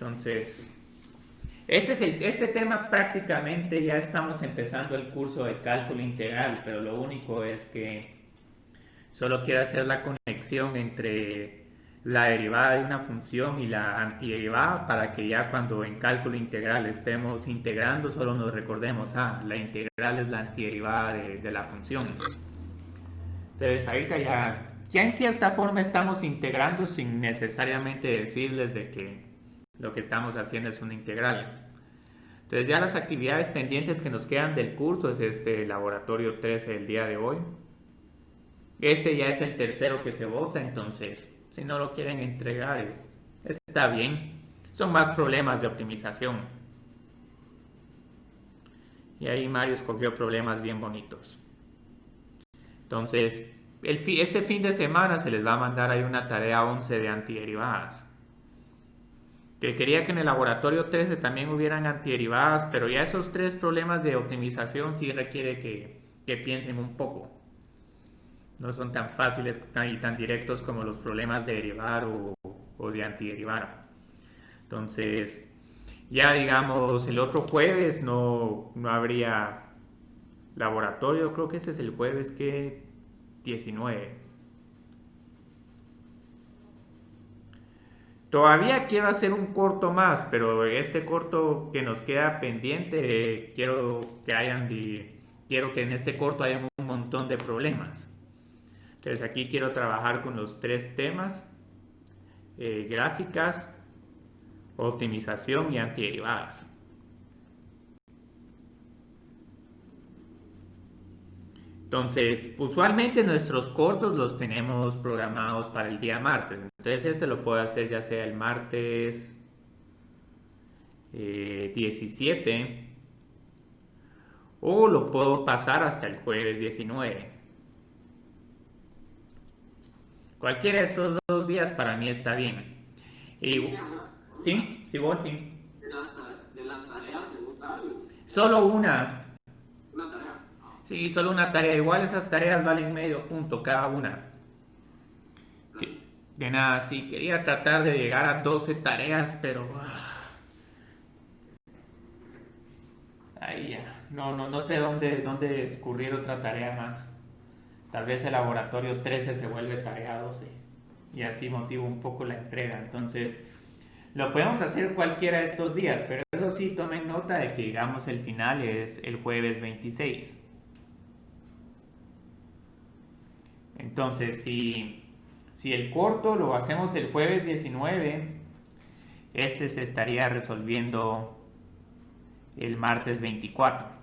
Entonces, este tema prácticamente ya estamos empezando el curso de cálculo integral, pero lo único es que solo quiero hacer la conexión entre la derivada de una función y la antiderivada para que ya cuando en cálculo integral estemos integrando solo nos recordemos, la integral es la antiderivada de la función. Entonces ahorita ya en cierta forma estamos integrando sin necesariamente decirles de que lo que estamos haciendo es una integral. Entonces ya las actividades pendientes que nos quedan del curso es este laboratorio 13 del día de hoy. Este ya es el tercero que se vota, entonces si no lo quieren entregar está bien. Son más problemas de optimización. Y ahí Mario escogió problemas bien bonitos. Entonces, este fin de semana se les va a mandar ahí una tarea 11 de antiderivadas. Que quería que en el laboratorio 13 también hubieran antiderivadas, pero ya esos tres problemas de optimización sí requiere que piensen un poco. No son tan fáciles y tan directos como los problemas de derivar o de antiderivar. Entonces, ya digamos, el otro jueves no habría laboratorio, creo que ese es el jueves que 19. Todavía quiero hacer un corto más, pero este corto que nos queda pendiente, quiero que en este corto haya un montón de problemas. Entonces aquí quiero trabajar con los tres temas, gráficas, optimización y antiderivadas. Entonces, usualmente nuestros cortos los tenemos programados para el día martes. Entonces este lo puedo hacer ya sea el martes 17 o lo puedo pasar hasta el jueves 19. Cualquiera de estos dos días para mí está bien. Y, ¿sí? ¿Sí, Wolfing? De las tareas se vota algo. Solo una. Una tarea. Sí, solo una tarea. Igual esas tareas valen medio punto cada una. De nada, sí, quería tratar de llegar a 12 tareas, pero... ahí ya. No sé dónde escurrir otra tarea más. Tal vez el laboratorio 13 se vuelve tarea 12. Y así motivo un poco la entrega. Entonces, lo podemos hacer cualquiera de estos días, pero eso sí, tomen nota de que digamos el final es el jueves 26. Entonces, si el corto lo hacemos el jueves 19, este se estaría resolviendo el martes 24.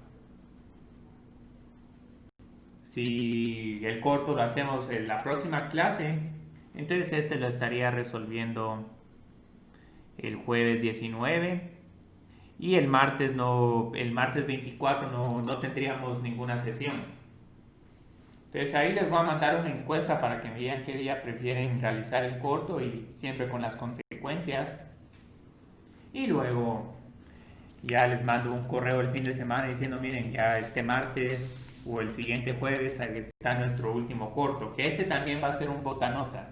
Si el corto lo hacemos en la próxima clase, entonces este lo estaría resolviendo el jueves 19 y el martes 24 no tendríamos ninguna sesión. Entonces ahí les voy a mandar una encuesta para que me digan qué día prefieren realizar el corto y siempre con las consecuencias. Y luego ya les mando un correo el fin de semana diciendo, miren, ya este martes o el siguiente jueves está nuestro último corto, que este también va a ser un botanota.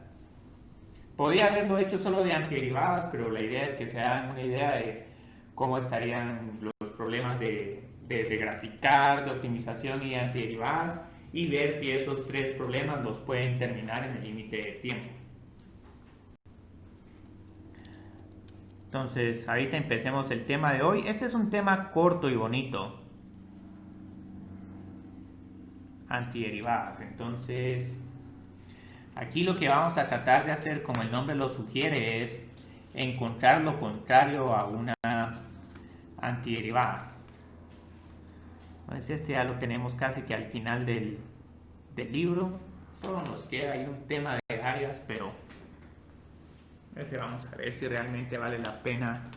Podría haberlo hecho solo de antiderivadas, pero la idea es que se hagan una idea de cómo estarían los problemas de graficar, de optimización y de antiderivadas, y ver si esos tres problemas los pueden terminar en el límite de tiempo. Entonces, ahorita empecemos el tema de hoy. Este es un tema corto y bonito. Antiderivadas. Entonces, aquí lo que vamos a tratar de hacer, como el nombre lo sugiere, es encontrar lo contrario a una antiderivada. Entonces este ya lo tenemos casi que al final del libro. Solo nos queda ahí un tema de áreas, pero ese vamos a ver si realmente vale la pena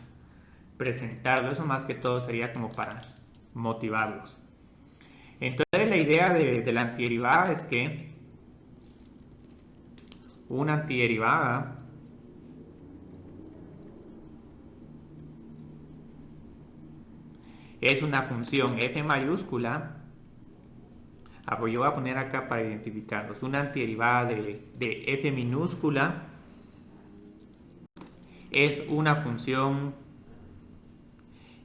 presentarlo. Eso más que todo sería como para motivarlos. Entonces la idea de la antiderivada es que una antiderivada es una función f mayúscula. Pues yo voy a poner acá para identificarlos. Una antiderivada de f minúscula es una función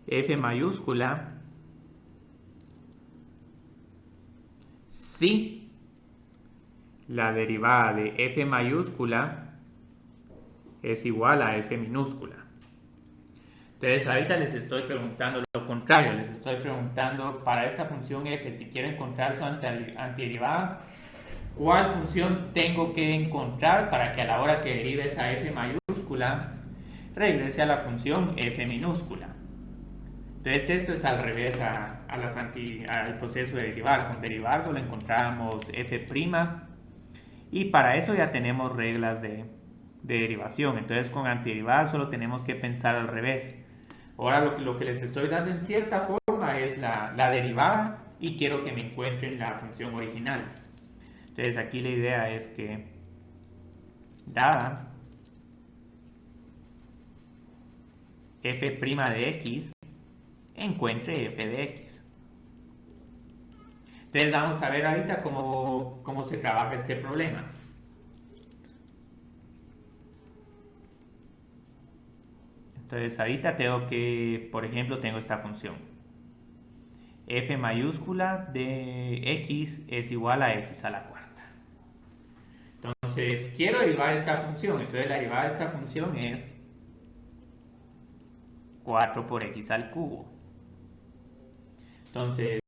f mayúscula si la derivada de f mayúscula es igual a f minúscula. Entonces ahorita les estoy preguntando lo contrario, les estoy preguntando para esta función f, si quiero encontrar su antiderivada, ¿cuál función tengo que encontrar para que a la hora que derive esa f mayúscula regrese a la función f minúscula? Entonces esto es al revés al proceso de derivar. Con derivar solo encontramos f' y para eso ya tenemos reglas de derivación. Entonces con antiderivadas solo tenemos que pensar al revés. Ahora lo que les estoy dando en cierta forma es la derivada y quiero que me encuentren la función original. Entonces aquí la idea es que dada f' de x, encuentre f de x. Entonces vamos a ver ahorita cómo se trabaja este problema. Entonces ahorita tengo que, por ejemplo, tengo esta función. F mayúscula de x es igual a x a la cuarta. Entonces quiero derivar esta función. Entonces la derivada de esta función es 4 por x al cubo. Entonces,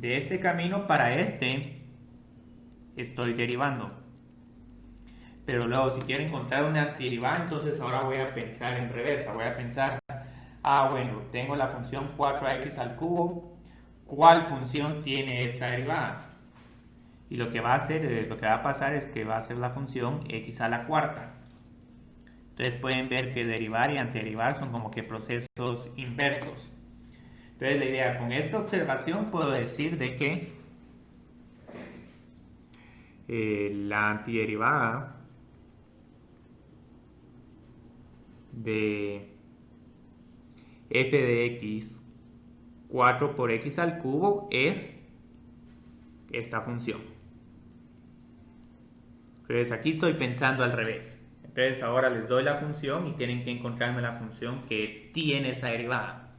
de este camino para este estoy derivando. Pero luego si quiero encontrar una antiderivada, entonces ahora voy a pensar en reversa. Voy a pensar, bueno, tengo la función 4x al cubo. ¿Cuál función tiene esta derivada? Y lo que va a pasar es que va a ser la función x a la cuarta. Entonces pueden ver que derivar y antiderivar son como que procesos inversos. Entonces la idea, con esta observación puedo decir de que la antiderivada de f de x 4 por x al cubo es esta función. Entonces aquí estoy pensando al revés. Entonces ahora les doy la función y tienen que encontrarme la función que tiene esa derivada.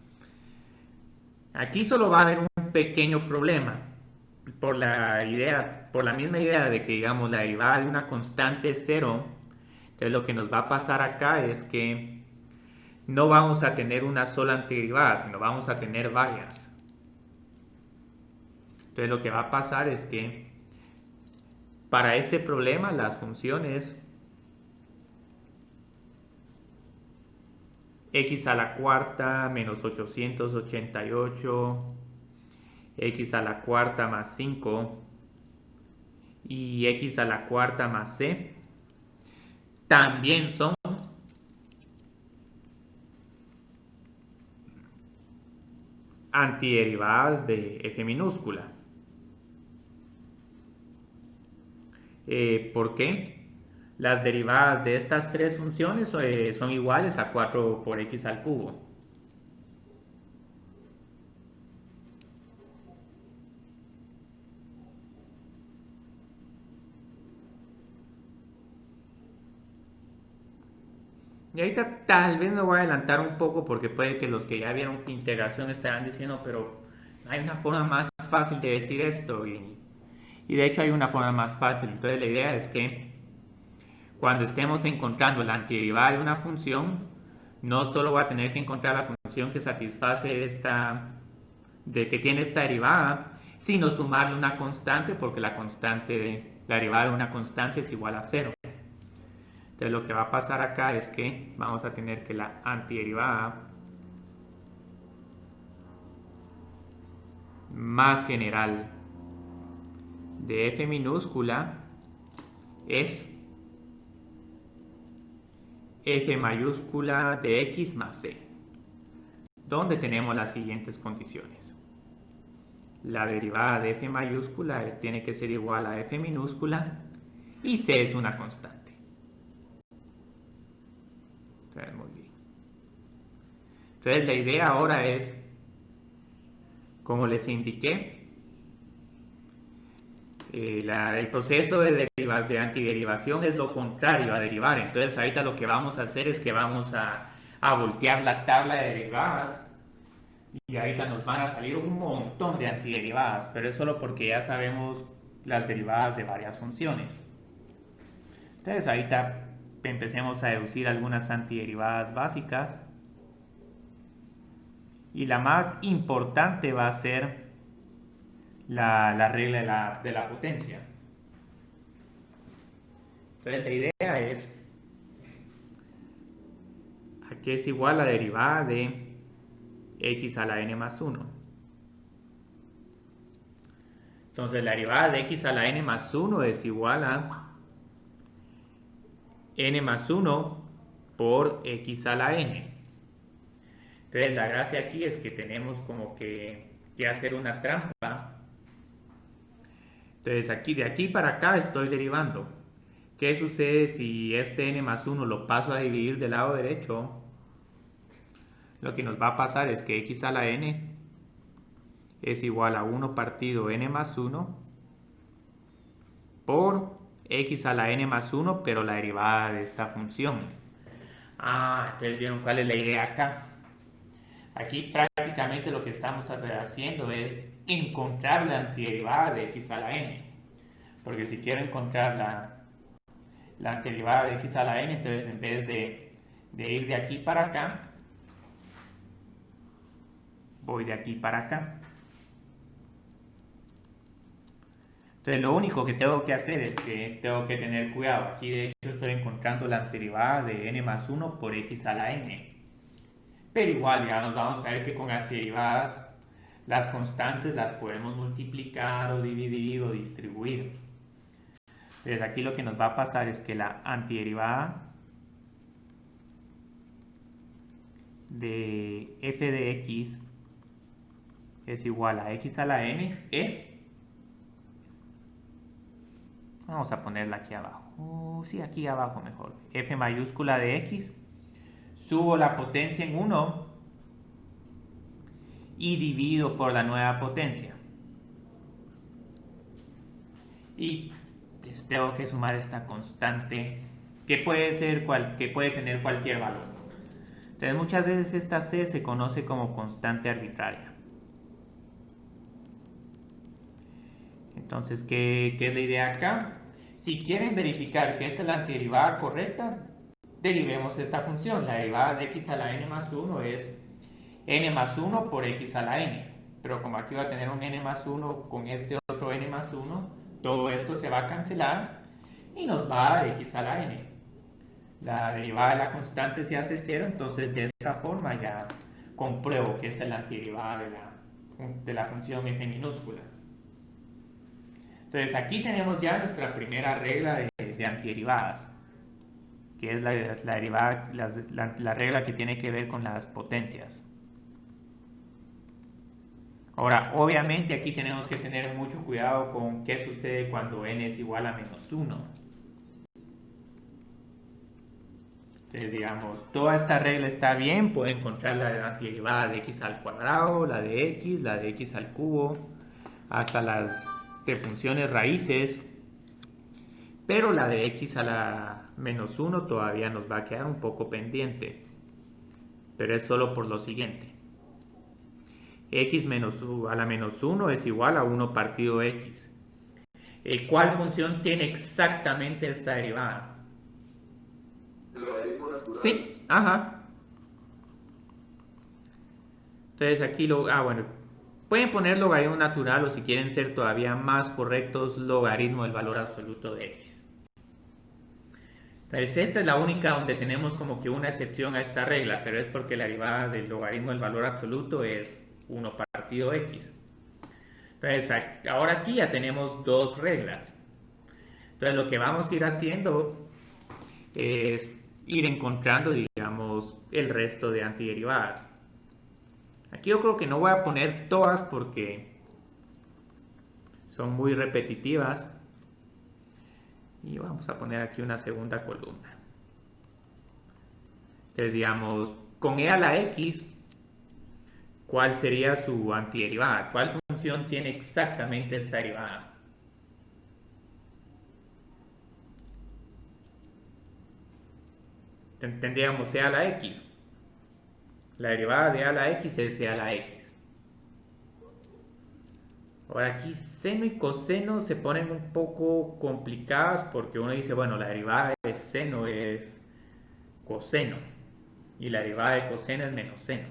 Aquí solo va a haber un pequeño problema por la misma idea de que digamos la derivada de una constante es 0. Entonces lo que nos va a pasar acá es que no vamos a tener una sola antiderivada, sino vamos a tener varias. Entonces lo que va a pasar es que para este problema las funciones x a la cuarta menos 888, x a la cuarta más 5 y x a la cuarta más c también son antiderivadas de f minúscula. ¿Por qué? Las derivadas de estas tres funciones son iguales a 4 por x al cubo. Y ahorita tal vez me voy a adelantar un poco porque puede que los que ya vieron integración estarán diciendo, pero hay una forma más fácil de decir esto y de hecho hay una forma más fácil. Entonces la idea es que cuando estemos encontrando la antiderivada de una función, no solo voy a tener que encontrar la función que satisface que tiene esta derivada, sino sumarle una constante porque la derivada de una constante es igual a 0. Entonces lo que va a pasar acá es que vamos a tener que la antiderivada más general de f minúscula es f mayúscula de x más c, donde tenemos las siguientes condiciones. La derivada de f mayúscula tiene que ser igual a f minúscula y c es una constante. Muy bien. Entonces la idea ahora es, como les indiqué, el proceso de antiderivación es lo contrario a derivar. Entonces ahorita lo que vamos a hacer es que vamos a voltear la tabla de derivadas y ahorita nos van a salir un montón de antiderivadas, pero es solo porque ya sabemos las derivadas de varias funciones. Entonces ahorita empecemos a deducir algunas antiderivadas básicas y la más importante va a ser la regla de la potencia. Entonces la idea es a qué es igual la derivada de x a la n más 1. Entonces la derivada de x a la n más 1 es igual a n más 1 por x a la n. Entonces la gracia aquí es que tenemos como que hacer una trampa. Entonces de aquí para acá estoy derivando. ¿Qué sucede si este n más 1 lo paso a dividir del lado derecho? Lo que nos va a pasar es que x a la n es igual a 1 partido n más 1 por x a la n más 1, pero la derivada de esta función. Entonces vieron cuál es la idea acá. Aquí prácticamente lo que estamos haciendo es encontrar la antiderivada de x a la n. Porque si quiero encontrar la antiderivada de x a la n, entonces en vez de ir de aquí para acá, voy de aquí para acá. Entonces lo único que tengo que hacer es que tengo que tener cuidado. Aquí de hecho estoy encontrando la antiderivada de n más 1 por x a la n. Pero igual ya nos vamos a ver que con antiderivadas las constantes las podemos multiplicar o dividir o distribuir. Entonces aquí lo que nos va a pasar es que la antiderivada de f de x es igual a x a la n es... Vamos a ponerla aquí abajo. Sí, aquí abajo mejor. F mayúscula de x. Subo la potencia en 1 y divido por la nueva potencia. Y pues tengo que sumar esta constante que puede tener cualquier valor. Entonces muchas veces esta c se conoce como constante arbitraria. Entonces, ¿qué es la idea acá? Si quieren verificar que esta es la antiderivada correcta, derivemos esta función. La derivada de x a la n más 1 es n más 1 por x a la n. Pero como aquí va a tener un n más 1 con este otro n más 1, todo esto se va a cancelar y nos va a dar x a la n. La derivada de la constante se hace 0, entonces de esta forma ya compruebo que esta es la antiderivada de la función f minúscula. Entonces aquí tenemos ya nuestra primera regla de antiderivadas, que es la regla que tiene que ver con las potencias. Ahora, obviamente aquí tenemos que tener mucho cuidado con qué sucede cuando n es igual a menos 1. Entonces, digamos, toda esta regla está bien, puedo encontrar la antiderivada de x al cuadrado, la de x al cubo, hasta las de funciones raíces, pero la de x a la menos 1 todavía nos va a quedar un poco pendiente, pero es solo por lo siguiente. X a la menos 1 es igual a 1 partido x. ¿Cuál función tiene exactamente esta derivada? ¿El logaritmo natural? Sí, ajá. Entonces aquí bueno, pueden poner logaritmo natural o si quieren ser todavía más correctos, logaritmo del valor absoluto de x. Entonces esta es la única donde tenemos como que una excepción a esta regla, pero es porque la derivada del logaritmo del valor absoluto es 1 partido x. Entonces ahora aquí ya tenemos dos reglas. Entonces lo que vamos a ir haciendo es ir encontrando, digamos, el resto de antiderivadas. Aquí yo creo que no voy a poner todas porque son muy repetitivas. Y vamos a poner aquí una segunda columna. Entonces, digamos, con e a la x, ¿cuál sería su antiderivada? ¿Cuál función tiene exactamente esta derivada? tendríamos c a la x. La derivada de a a la x es c a la x. Ahora aquí seno y coseno se ponen un poco complicadas porque uno dice, bueno, la derivada de seno es coseno y la derivada de coseno es menos seno.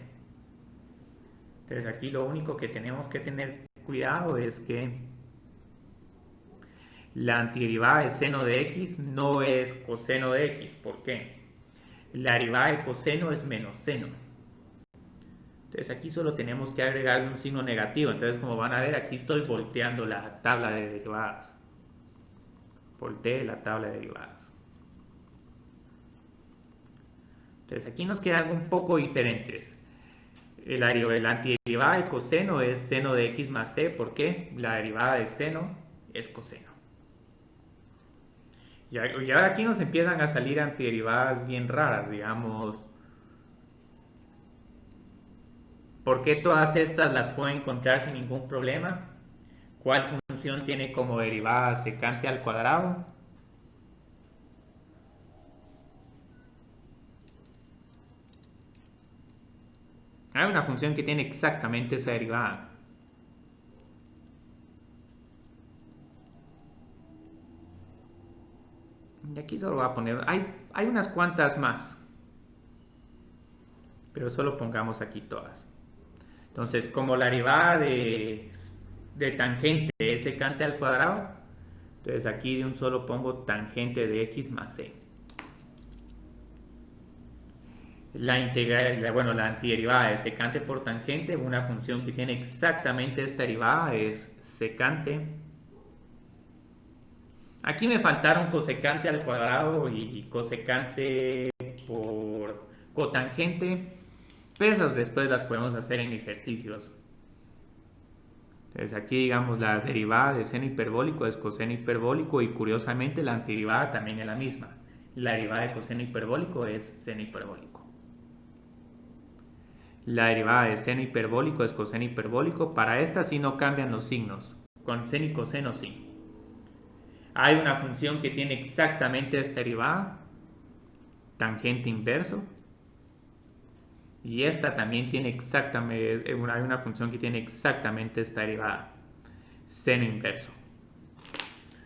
Entonces aquí lo único que tenemos que tener cuidado es que la antiderivada de seno de x no es coseno de x. ¿Por qué? La derivada de coseno es menos seno. Entonces aquí solo tenemos que agregarle un signo negativo. Entonces, como van a ver, aquí estoy volteando la tabla de derivadas. Volteé la tabla de derivadas. Entonces aquí nos quedan un poco diferentes. La antiderivada de coseno es seno de x más c. ¿Por qué? La derivada de seno es coseno. Y ahora aquí nos empiezan a salir antiderivadas bien raras, digamos. ¿Por qué todas estas las puedo encontrar sin ningún problema? ¿Cuál función tiene como derivada secante al cuadrado? Hay una función que tiene exactamente esa derivada. Y aquí solo voy a poner... Hay unas cuantas más. Pero solo pongamos aquí todas. Entonces, como la derivada de tangente es secante al cuadrado, entonces aquí de un solo pongo tangente de x más c. La antiderivada de secante por tangente, una función que tiene exactamente esta derivada es secante. Aquí me faltaron cosecante al cuadrado y cosecante por cotangente, pero esas después las podemos hacer en ejercicios. Entonces aquí digamos la derivada de seno hiperbólico es coseno hiperbólico y curiosamente la antiderivada también es la misma. La derivada de coseno hiperbólico es seno hiperbólico. La derivada de seno hiperbólico es coseno hiperbólico. Para esta sí no cambian los signos. Con seno y coseno sí. Hay una función que tiene exactamente esta derivada, tangente inverso. Y esta también tiene exactamente, hay una función que tiene exactamente esta derivada, seno inverso.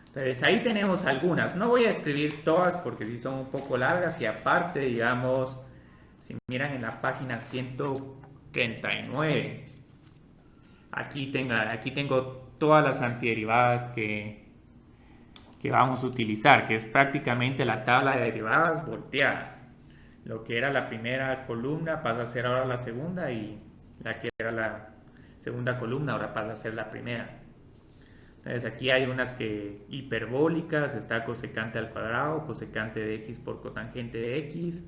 Entonces ahí tenemos algunas. No voy a escribir todas porque sí son un poco largas y aparte, digamos, si miran en la página 139, aquí tengo todas las antiderivadas que vamos a utilizar, que es prácticamente la tabla de derivadas volteada. Lo que era la primera columna pasa a ser ahora la segunda y la que era la segunda columna ahora pasa a ser la primera. Entonces aquí hay unas que hiperbólicas, está cosecante al cuadrado, cosecante de x por cotangente de x.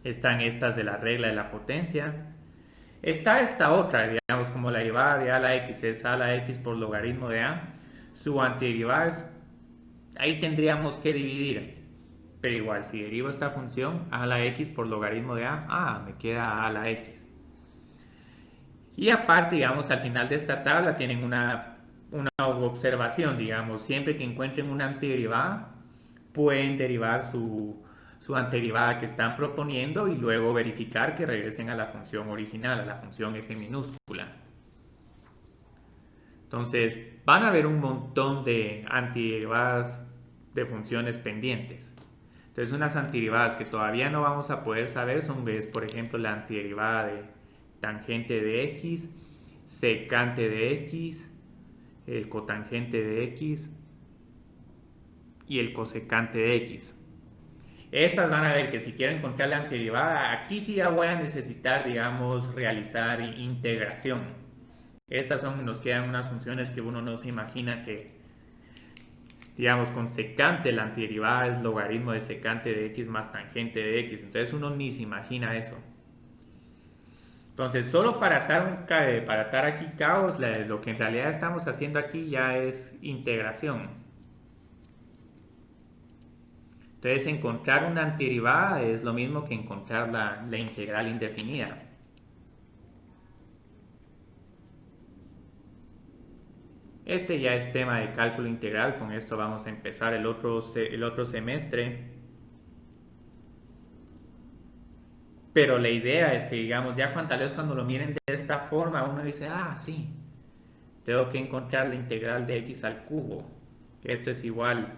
Están estas de la regla de la potencia. Está esta otra, digamos, como la derivada de a a la x es a a la x por logaritmo de a. Su antiderivada es, ahí tendríamos que dividir. Pero igual, si derivo esta función a la x por logaritmo de a, me queda a la x. Y aparte, digamos, al final de esta tabla tienen una observación, digamos, siempre que encuentren una antiderivada, pueden derivar su antiderivada que están proponiendo y luego verificar que regresen a la función original, a la función f minúscula. Entonces, van a haber un montón de antiderivadas de funciones pendientes. Entonces, unas antiderivadas que todavía no vamos a poder saber son, por ejemplo, la antiderivada de tangente de x, secante de x, el cotangente de x y el cosecante de x. Estas van a ver que si quiero encontrar la antiderivada, aquí sí ya voy a necesitar, digamos, realizar integración. Estas nos quedan unas funciones que uno no se imagina que, digamos, con secante la antiderivada es logaritmo de secante de x más tangente de x. Entonces uno ni se imagina eso. Entonces, solo para atar aquí cabos, lo que en realidad estamos haciendo aquí ya es integración. Entonces, encontrar una antiderivada es lo mismo que encontrar la integral indefinida. Este ya es tema de cálculo integral, con esto vamos a empezar el otro semestre. Pero la idea es que, digamos, ya tal vez cuando lo miren de esta forma, uno dice, ah, sí, tengo que encontrar la integral de x al cubo. Esto es igual,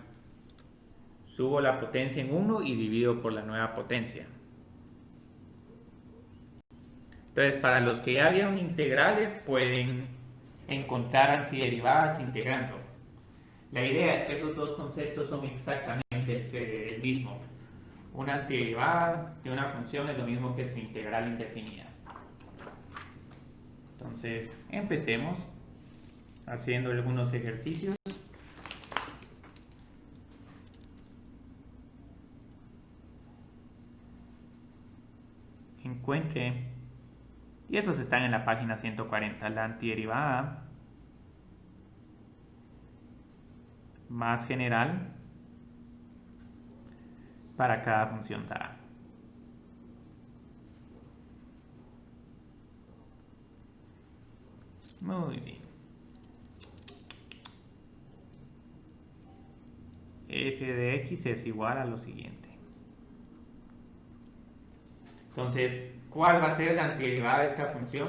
subo la potencia en 1 y divido por la nueva potencia. Entonces, para los que ya vieron integrales, pueden encontrar antiderivadas integrando. La idea es que esos dos conceptos son exactamente el mismo. Una antiderivada de una función es lo mismo que su integral indefinida. Entonces, empecemos haciendo algunos ejercicios. Encuentre, y estos están en la página 140, la antiderivada más general para cada función dada. Muy bien. F de x es igual a lo siguiente. Entonces, ¿cuál va a ser la antiderivada de esta función?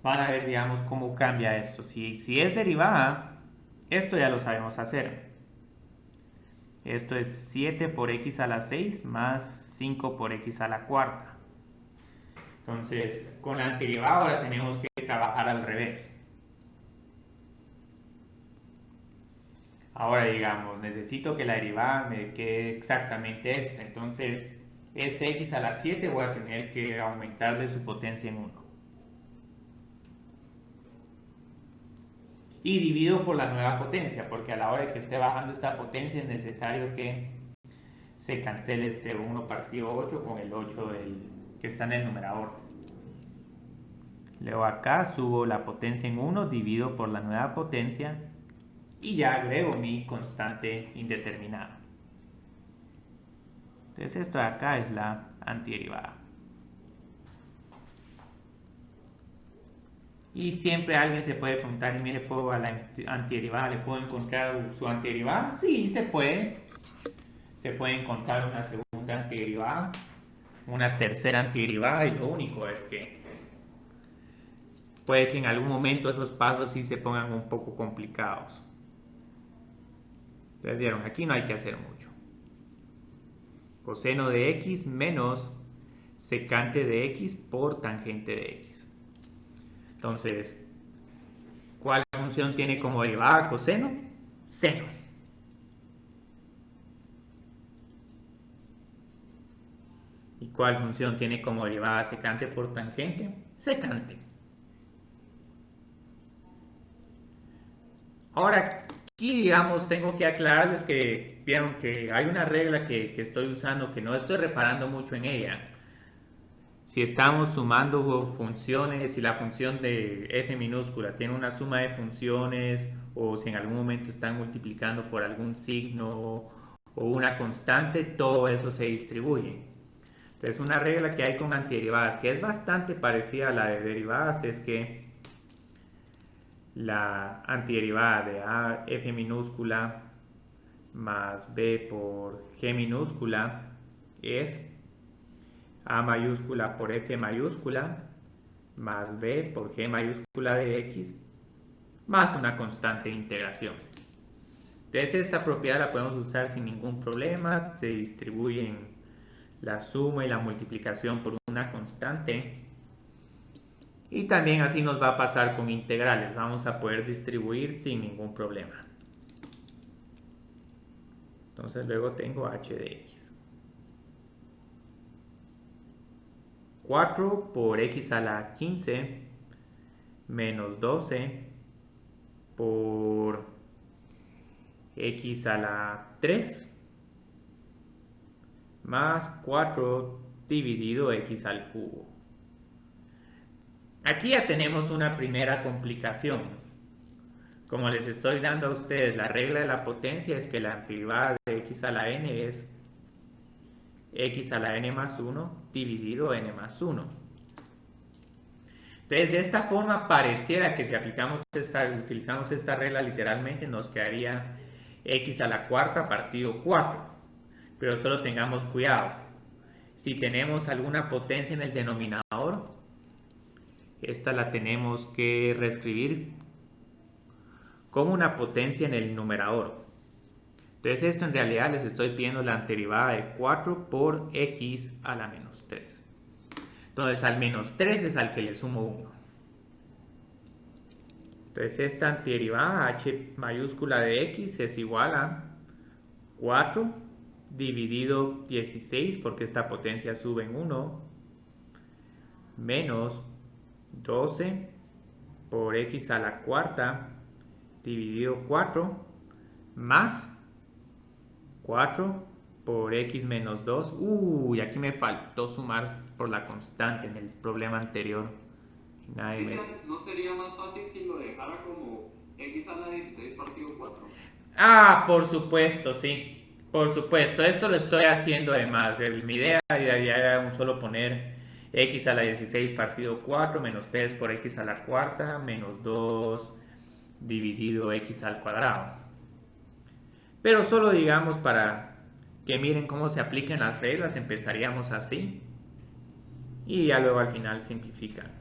Van a ver, digamos, cómo cambia esto. Si es derivada, esto ya lo sabemos hacer. Esto es 7 por x a la 6 más 5 por x a la cuarta. Entonces, con la antiderivada ahora tenemos que trabajar al revés. Ahora, digamos, necesito que la derivada me quede exactamente esta. Entonces, este x a la 7 voy a tener que aumentarle su potencia en 1. Y divido por la nueva potencia, porque a la hora de que esté bajando esta potencia es necesario que se cancele este 1 partido 8 con el 8 que está en el numerador. Luego acá subo la potencia en 1, divido por la nueva potencia y ya agrego mi constante indeterminada. Entonces esto de acá es la antiderivada. Y siempre alguien se puede preguntar, y mire, ¿puedo a la antiderivada le puedo encontrar su antiderivada? Sí, se puede. Se puede encontrar una segunda antiderivada, una tercera antiderivada, y lo único es que puede que en algún momento esos pasos sí se pongan un poco complicados. Ustedes vieron, aquí no hay que hacer mucho. Coseno de x menos secante de x por tangente de x. Entonces, ¿cuál función tiene como derivada coseno? Seno. ¿Y cuál función tiene como derivada secante por tangente? Secante. Ahora, aquí, digamos, tengo que aclararles que vieron que hay una regla que estoy usando, que no estoy reparando mucho en ella. Si estamos sumando funciones, si la función de f minúscula tiene una suma de funciones, o si en algún momento están multiplicando por algún signo o una constante, todo eso se distribuye. Entonces, una regla que hay con antiderivadas, que es bastante parecida a la de derivadas, es que la antiderivada de a f minúscula más b por g minúscula es a mayúscula por f mayúscula más b por g mayúscula de x más una constante de integración. Entonces esta propiedad la podemos usar sin ningún problema. Se distribuyen la suma y la multiplicación por una constante. Y también así nos va a pasar con integrales. Vamos a poder distribuir sin ningún problema. Entonces luego tengo h de x. 4 por x a la 15 menos 12 por x a la 3 más 4 dividido x al cubo. Aquí ya tenemos una primera complicación. Como les estoy dando a ustedes, la regla de la potencia es que la antiderivada de x a la n es x a la n más 1 dividido n más 1. Entonces, de esta forma pareciera que si utilizamos esta regla literalmente nos quedaría x a la cuarta partido 4. Pero solo tengamos cuidado. si tenemos alguna potencia en el denominador, esta la tenemos que reescribir como una potencia en el numerador. Entonces esto en realidad les estoy pidiendo la antiderivada de 4 por x a la menos 3. Entonces al menos 3 es al que le sumo 1. Entonces esta antiderivada h mayúscula de x es igual a 4 dividido 16, porque esta potencia sube en 1, menos 12 por x a la cuarta dividido 4, más 4 por x menos 2. Uy, aquí me faltó sumar por la constante en el problema anterior. ¿No sería más fácil si lo dejara como x a la 16 partido 4? Ah, por supuesto, sí. Por supuesto, esto lo estoy haciendo además. Mi idea ya era solo poner x a la 16 partido 4 menos 3 por x a la cuarta menos 2 dividido x al cuadrado. Pero solo digamos para que miren cómo se aplican las reglas, empezaríamos así y ya luego al final simplifican.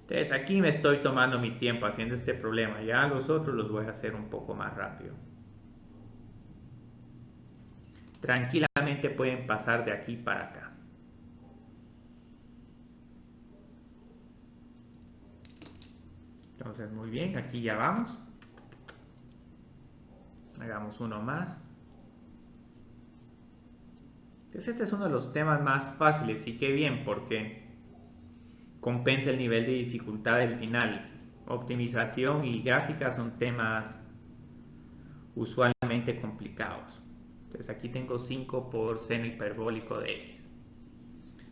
Entonces aquí me estoy tomando mi tiempo haciendo este problema, ya los otros los voy a hacer un poco más rápido. Tranquilamente pueden pasar de aquí para acá. Entonces muy bien, aquí ya vamos. Hagamos uno más. Entonces este es uno de los temas más fáciles y qué bien porque compensa el nivel de dificultad del final. Optimización y gráfica son temas usualmente complicados. Entonces aquí tengo 5 por seno hiperbólico de x.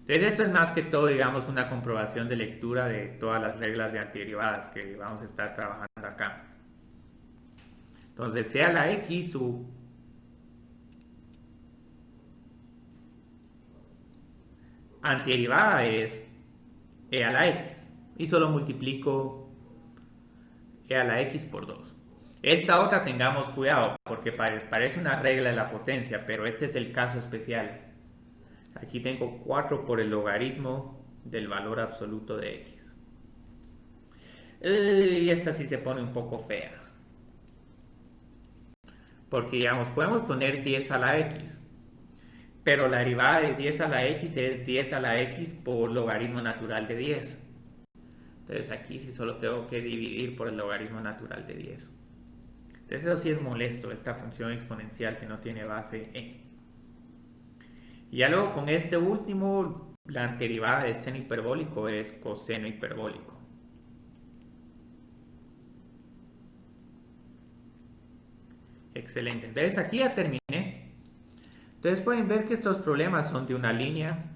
Entonces esto es más que todo, digamos, una comprobación de lectura de todas las reglas de antiderivadas que vamos a estar trabajando acá. Entonces sea la x su antiderivada es e a la x y solo multiplico e a la x por 2. Esta otra tengamos cuidado porque parece una regla de la potencia, pero este es el caso especial. Aquí tengo 4 por el logaritmo del valor absoluto de x. Y esta sí se pone un poco fea. Porque digamos, podemos poner 10 a la x. Pero la derivada de 10 a la x es 10 a la x por logaritmo natural de 10. Entonces aquí sí solo tengo que dividir por el logaritmo natural de 10. Entonces eso sí es molesto, esta función exponencial que no tiene base en. Y ya luego con este último, la antiderivada de seno hiperbólico es coseno hiperbólico. Excelente. Entonces aquí ya terminé. Entonces pueden ver que estos problemas son de una línea.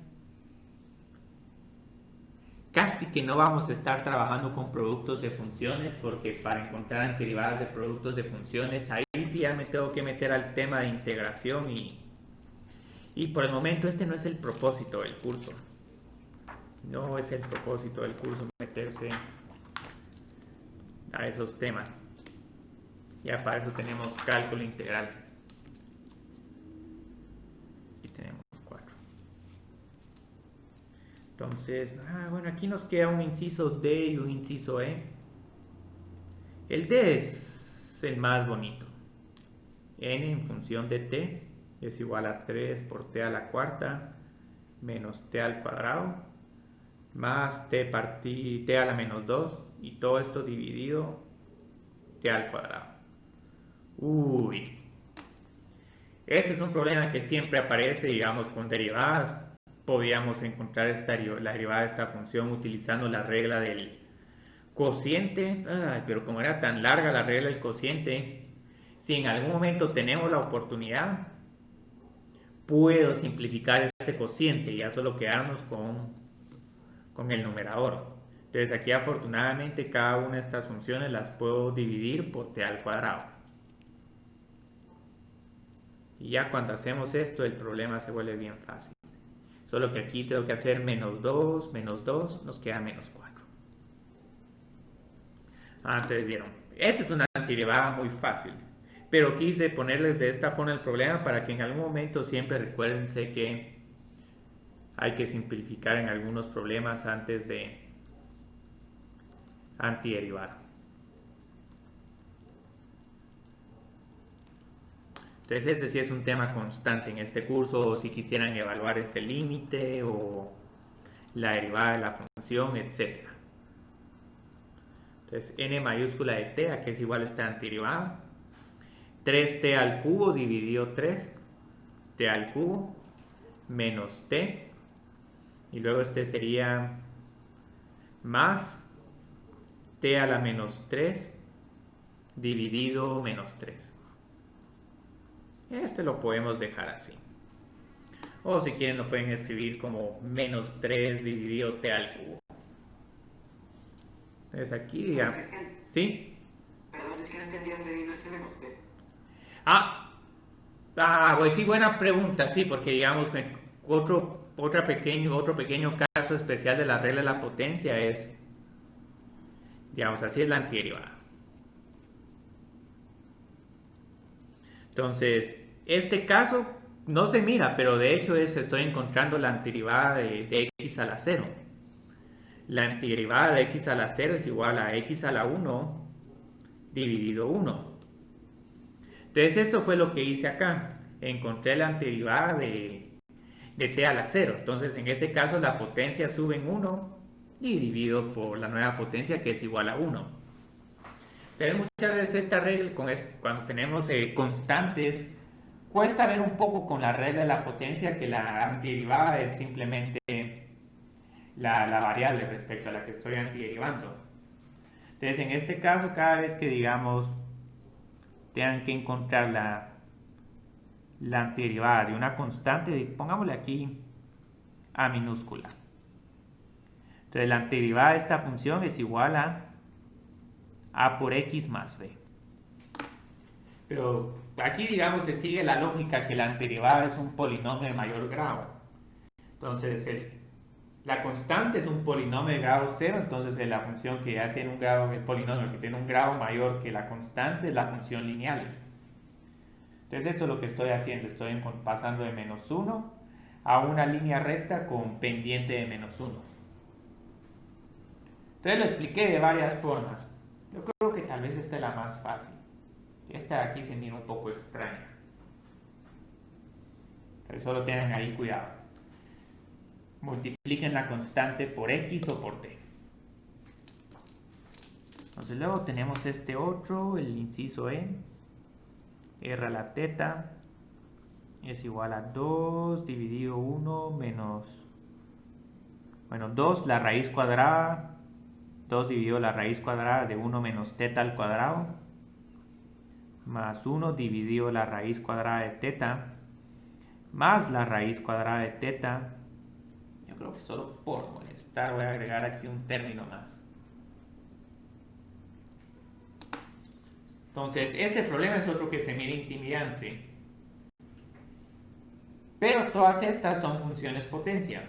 Casi que no vamos a estar trabajando con productos de funciones porque para encontrar antiderivadas de productos de funciones, ahí sí ya me tengo que meter al tema de integración y por el momento este no es el propósito del curso. No es el propósito del curso meterse a esos temas. Ya para eso tenemos cálculo integral. Y tenemos 4. Entonces, bueno, aquí nos queda un inciso D y un inciso E. El D es el más bonito. N en función de T es igual a 3 por T a la cuarta menos T al cuadrado más T a la menos 2 y todo esto dividido T al cuadrado. Uy, este es un problema que siempre aparece, digamos, con derivadas. Podríamos encontrar la derivada de esta función utilizando la regla del cociente. Pero como era tan larga la regla del cociente, si en algún momento tenemos la oportunidad, puedo simplificar este cociente y ya solo quedarnos con el numerador. Entonces aquí afortunadamente cada una de estas funciones las puedo dividir por t al cuadrado. Y ya cuando hacemos esto el problema se vuelve bien fácil. Solo que aquí tengo que hacer menos 2, nos queda menos 4. Entonces vieron, esta es una antiderivada muy fácil. pero quise ponerles de esta forma el problema para que en algún momento siempre recuérdense que hay que simplificar en algunos problemas antes de antiderivar. Entonces este sí es un tema constante en este curso, o si quisieran evaluar ese límite o la derivada de la función, etc. Entonces n mayúscula de t, a que es igual a esta antiderivada, 3t al cubo dividido 3, t al cubo, menos t, y luego este sería más t a la menos 3 dividido menos 3. Este lo podemos dejar así. O si quieren lo pueden escribir como menos 3 dividido t al cubo. Entonces aquí digamos... ¿Sí? Perdón, es que no entendí dónde vino este menos t. Pues sí, buena pregunta, sí, porque digamos otro pequeño caso especial de la regla de la potencia es, digamos, así es la antiderivada. Entonces, este caso no se mira, pero de hecho estoy encontrando la antiderivada de x a la 0. La antiderivada de x a la 0 es igual a x a la 1 dividido 1. Entonces esto fue lo que hice acá. Encontré la antiderivada de t a la 0. Entonces en este caso la potencia sube en 1 y divido por la nueva potencia que es igual a 1. Pero muchas veces esta regla, cuando tenemos constantes, cuesta ver un poco con la regla de la potencia que la antiderivada es simplemente la variable respecto a la que estoy antiderivando. Entonces en este caso, cada vez que digamos tengan que encontrar la antiderivada de una constante, pongámosle aquí a minúscula. Entonces la antiderivada de esta función es igual a por x más b. Pero aquí digamos se sigue la lógica que la antiderivada es un polinomio de mayor grado. Entonces la constante es un polinomio de grado 0, entonces la función que ya tiene un grado, el polinomio que tiene un grado mayor que la constante es la función lineal. Entonces esto es lo que estoy haciendo, estoy pasando de menos 1 a una línea recta con pendiente de menos 1. Entonces lo expliqué de varias formas. Yo creo que tal vez esta es la más fácil. Esta de aquí se mira un poco extraña. Pero solo tengan ahí cuidado. Multipliquen la constante por x o por t. Entonces luego tenemos este otro, el inciso e. R a la teta es igual a 2 dividido 1 menos... Bueno, 2 la raíz cuadrada. 2 dividido la raíz cuadrada de 1 menos teta al cuadrado, más 1 dividido la raíz cuadrada de teta, más la raíz cuadrada de teta. Yo creo que solo por molestar voy a agregar aquí un término más. Entonces, este problema es otro que se mira intimidante. Pero todas estas son funciones potencia.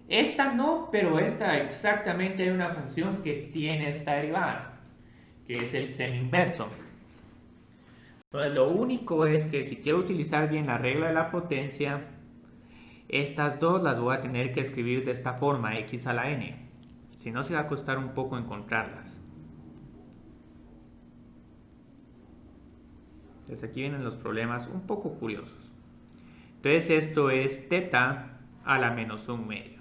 Esta no, pero esta exactamente hay una función que tiene esta derivada, que es el seno inverso. Entonces lo único es que si quiero utilizar bien la regla de la potencia, estas dos las voy a tener que escribir de esta forma, x a la n. Si no, se va a costar un poco encontrarlas. Entonces aquí vienen los problemas un poco curiosos. Entonces esto es teta a la menos 1 medio.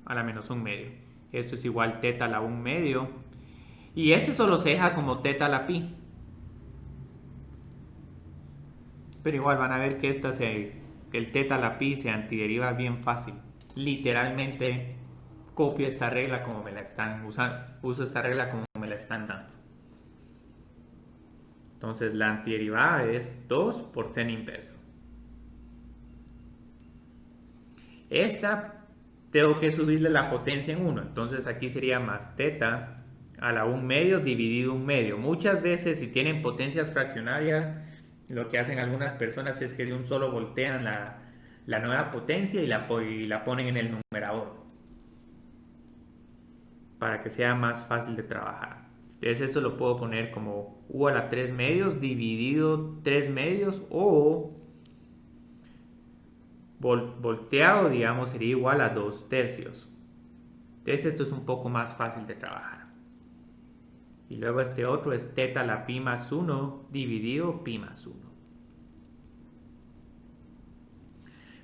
A la menos 1 medio. Esto es igual teta a la 1 medio. Y este solo se deja como teta a la pi. Pero igual van a ver que el teta a la pi se antideriva bien fácil. Literalmente copio esta regla como me la están usando. Uso esta regla como me la están dando. Entonces la antiderivada es 2 por seno inverso. Esta tengo que subirle la potencia en 1. Entonces aquí sería más teta a la 1 medio dividido 1 medio. Muchas veces si tienen potencias fraccionarias, lo que hacen algunas personas es que de un solo voltean la nueva potencia y la ponen en el numerador para que sea más fácil de trabajar. Entonces esto lo puedo poner como u a la 3 medios dividido 3 medios, o volteado, digamos, sería igual a 2 tercios. Entonces esto es un poco más fácil de trabajar. Y luego este otro es teta a la pi más 1 dividido pi más 1.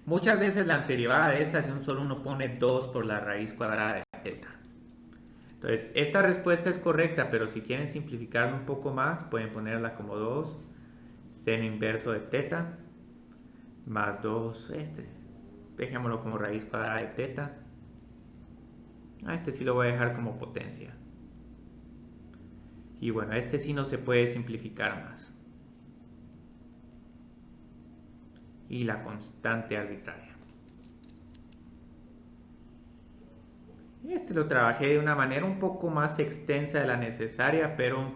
Muchas veces la antiderivada de esta solo uno pone 2 por la raíz cuadrada de teta. Entonces, esta respuesta es correcta, pero si quieren simplificarlo un poco más, pueden ponerla como 2 seno inverso de teta más 2, dejémoslo como raíz cuadrada de teta. A este sí lo voy a dejar como potencia. Y bueno, este sí no se puede simplificar más. Y la constante arbitraria. Este lo trabajé de una manera un poco más extensa de la necesaria, pero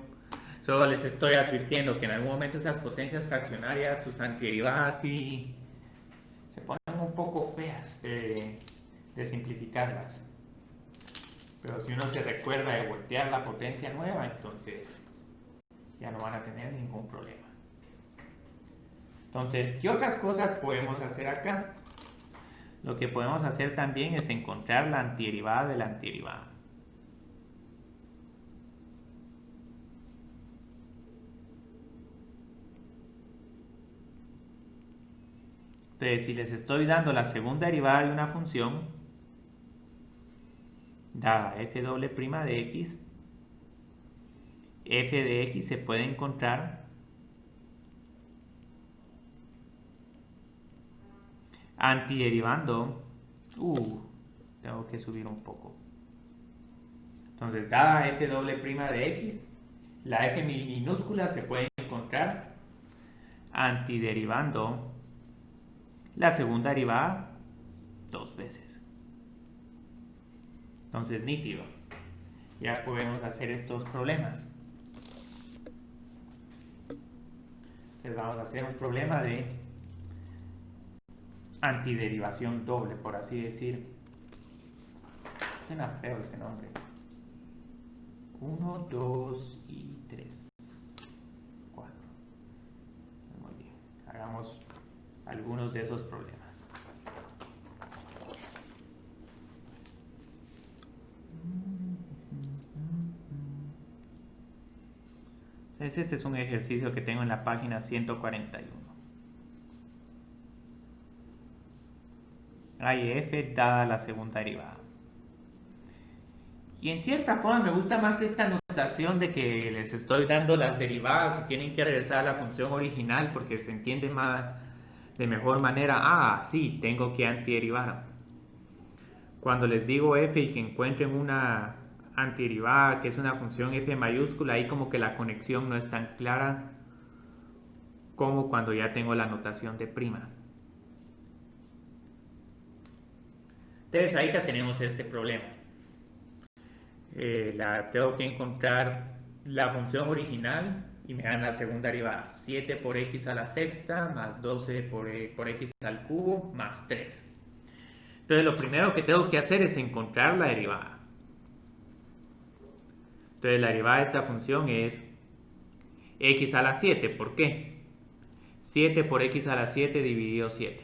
solo les estoy advirtiendo que en algún momento esas potencias fraccionarias, sus antiderivadas, sí se ponen un poco feas de simplificarlas. Pero si uno se recuerda de voltear la potencia nueva, entonces ya no van a tener ningún problema. Entonces, ¿qué otras cosas podemos hacer acá? Lo que podemos hacer también es encontrar la antiderivada de la antiderivada. Entonces, si les estoy dando la segunda derivada de una función, dada f doble prima de x, f de x se puede encontrar antiderivando. Tengo que subir un poco. Entonces, dada f doble prima de x, la f minúscula se puede encontrar antiderivando la segunda derivada 2 veces. Entonces, nítido. Ya podemos hacer estos problemas. Entonces vamos a hacer un problema de antiderivación doble, por así decir. Suena feo ese nombre. 1, 2 y 3. 4. Muy bien. Hagamos algunos de esos problemas. Entonces, este es un ejercicio que tengo en la página 141. A y f dada la segunda derivada. Y en cierta forma me gusta más esta notación de que les estoy dando las derivadas y tienen que regresar a la función original porque se entiende más de mejor manera. Sí, tengo que antiderivar. Cuando les digo f y que encuentren una antiderivada que es una función f mayúscula, ahí como que la conexión no es tan clara como cuando ya tengo la notación de prima. Entonces ahorita tenemos este problema. Tengo que encontrar la función original y me dan la segunda derivada. 7 por x a la sexta más 12 por x al cubo más 3. Entonces lo primero que tengo que hacer es encontrar la derivada. Entonces la derivada de esta función es x a la 7. ¿Por qué? 7 por x a la 7 dividido 7.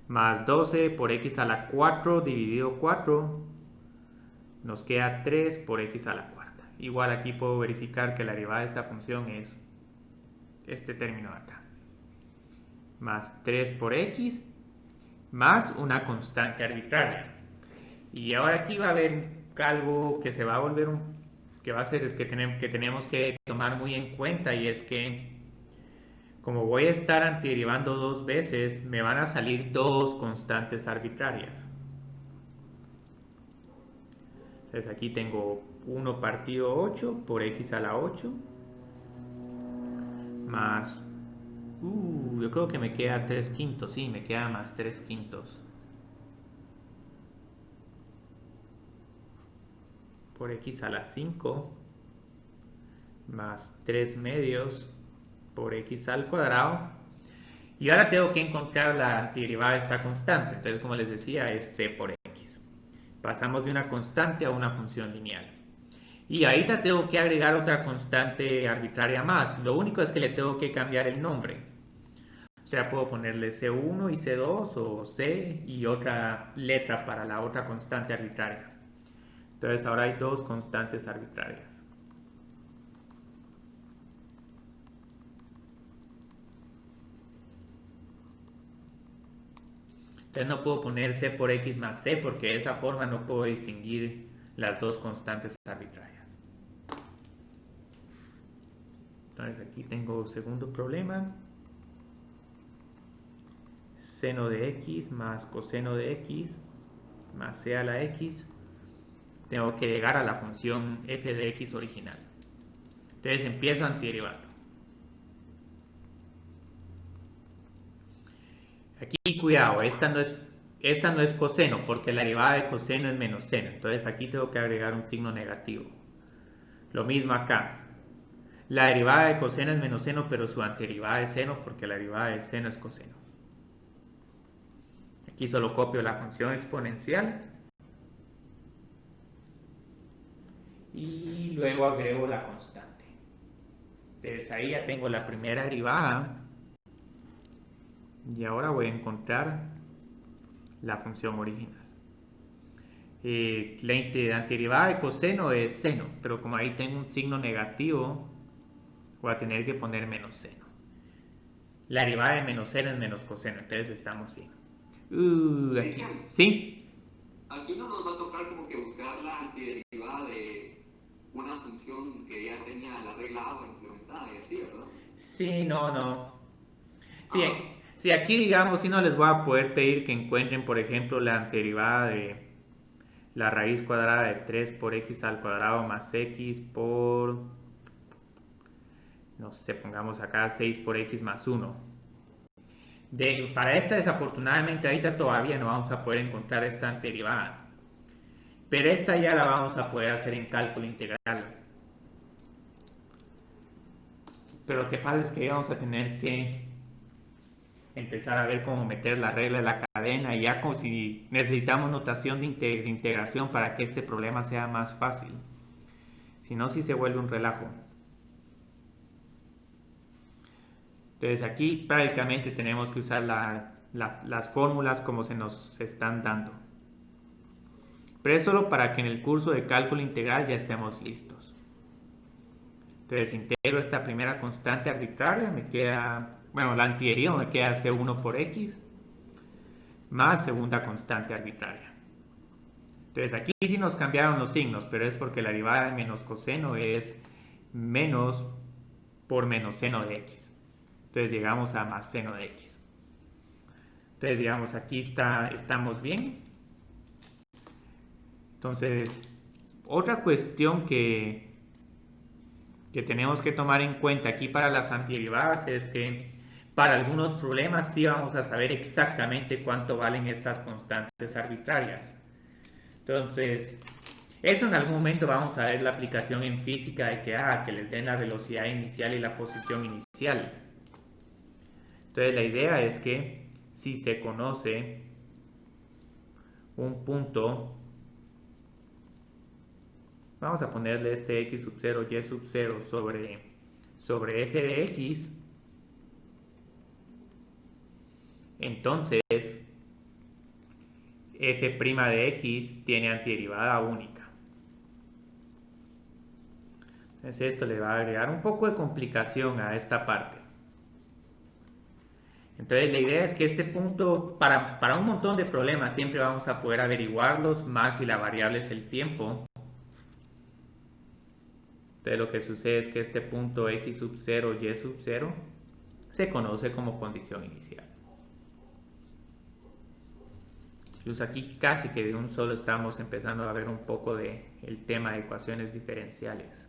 Más 12 por x a la 4 dividido 4. Nos queda 3 por x a la cuarta. Igual aquí puedo verificar que la derivada de esta función es este término de acá. Más 3 por x más una constante arbitraria. Y ahora aquí va a haber algo que se va a volver que va a ser que tenemos que tomar muy en cuenta, y es que como voy a estar antiderivando 2 veces, me van a salir 2 constantes arbitrarias. Entonces aquí tengo 1 partido 8 por x a la 8 más, yo creo que me queda 3 quintos, sí, me queda más 3 quintos por x a la 5 más 3 medios por x al cuadrado. Y ahora tengo que encontrar la antiderivada de esta constante. Entonces, como les decía, es c por x. Pasamos de una constante a una función lineal. Y ahorita tengo que agregar otra constante arbitraria más. Lo único es que le tengo que cambiar el nombre. O sea, puedo ponerle C1 y C2 o C y otra letra para la otra constante arbitraria. Entonces ahora hay dos constantes arbitrarias. Entonces no puedo poner C por X más C porque de esa forma no puedo distinguir las dos constantes arbitrarias. Entonces aquí tengo segundo problema. Seno de X más coseno de X más C a la X. Tengo que llegar a la función f de X original. Entonces empiezo a antiderivarlo. Aquí cuidado, esta no es coseno porque la derivada de coseno es menos seno. Entonces aquí tengo que agregar un signo negativo. Lo mismo acá. La derivada de coseno es menos seno, pero su antiderivada es seno porque la derivada de seno es coseno. Aquí solo copio la función exponencial. Y luego agrego la constante. Entonces ahí ya tengo la primera derivada. Y ahora voy a encontrar la función original. La antiderivada de coseno es seno, pero como ahí tengo un signo negativo, voy a tener que poner menos seno. La derivada de menos seno es menos coseno, entonces estamos bien. Aquí. ¿Sí? Aquí no nos va a tocar como que buscar la antiderivada de una función que ya tenía la regla A implementada y así, ¿verdad? Sí, no. Sí, aquí digamos, si no les voy a poder pedir que encuentren, por ejemplo, la antiderivada de la raíz cuadrada de 3 por x al cuadrado más x por, no sé, pongamos acá 6 por x más 1. Para esta, desafortunadamente, ahorita todavía no vamos a poder encontrar esta antiderivada. Pero esta ya la vamos a poder hacer en cálculo integral. Pero lo que pasa es que vamos a tener que empezar a ver cómo meter la regla de la cadena y ya como si necesitamos notación de integración para que este problema sea más fácil. Si no, sí se vuelve un relajo. Entonces aquí prácticamente tenemos que usar las fórmulas como se nos están dando. Pero es solo para que en el curso de cálculo integral ya estemos listos. Entonces integro esta primera constante arbitraria, me queda, bueno, la antiderivada me queda C1 por X más segunda constante arbitraria. Entonces aquí sí nos cambiaron los signos, pero es porque la derivada de menos coseno es menos por menos seno de X. Entonces llegamos a más seno de X. Entonces digamos aquí estamos bien. Entonces otra cuestión que tenemos que tomar en cuenta aquí para las antiderivadas es que para algunos problemas sí vamos a saber exactamente cuánto valen estas constantes arbitrarias. Entonces, eso en algún momento vamos a ver la aplicación en física de que les den la velocidad inicial y la posición inicial. Entonces, la idea es que si se conoce un punto, vamos a ponerle este x sub 0, y sub 0 sobre f de x, entonces f' de x tiene antiderivada única. Entonces esto le va a agregar un poco de complicación a esta parte. Entonces la idea es que este punto, para un montón de problemas siempre vamos a poder averiguarlos, más si la variable es el tiempo. Entonces lo que sucede es que este punto x sub 0, y sub 0 se conoce como condición inicial. Incluso aquí casi que de un solo estamos empezando a ver un poco del tema de ecuaciones diferenciales.